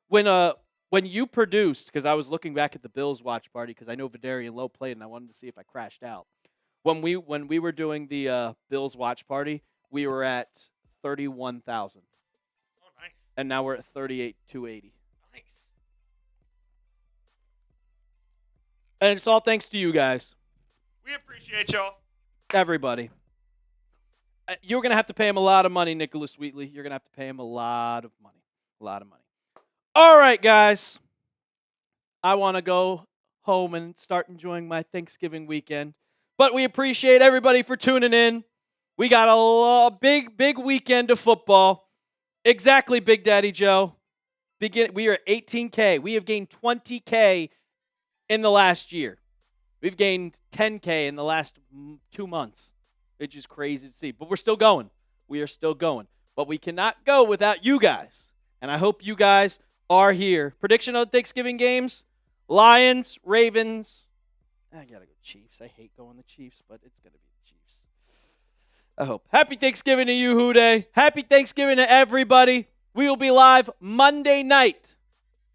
When you produced, because I was looking back at the Bills watch party because I know Vidarian Lowe played and I wanted to see if I crashed out. When we were doing the Bills watch party, we were at 31,000. Oh, nice. And now we're at 38,280. Nice. And it's all thanks to you guys. We appreciate y'all. Everybody. You're going to have to pay him a lot of money, Nicholas Wheatley. You're going to have to pay him a lot of money. A lot of money. All right, guys. I want to go home and start enjoying my Thanksgiving weekend. But we appreciate everybody for tuning in. We got a big weekend of football. Exactly, Big Daddy Joe. We are at 18K. We have gained 20K in the last year. We've gained 10K in the last 2 months, which is crazy to see. But we're still going. We are still going. But we cannot go without you guys. And I hope you guys are here. Prediction of Thanksgiving games? Lions, Ravens. I got to go Chiefs. I hate going the Chiefs, but it's going to be the Chiefs. I hope. Happy Thanksgiving to you, Houday. Happy Thanksgiving to everybody. We will be live Monday night,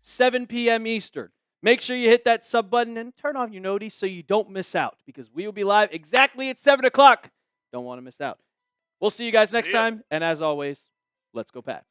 7 p.m. Eastern. Make sure you hit that sub button and turn on your noties so you don't miss out, because we will be live exactly at 7 o'clock. Don't want to miss out. We'll see you guys next time. And as always, let's go Pats.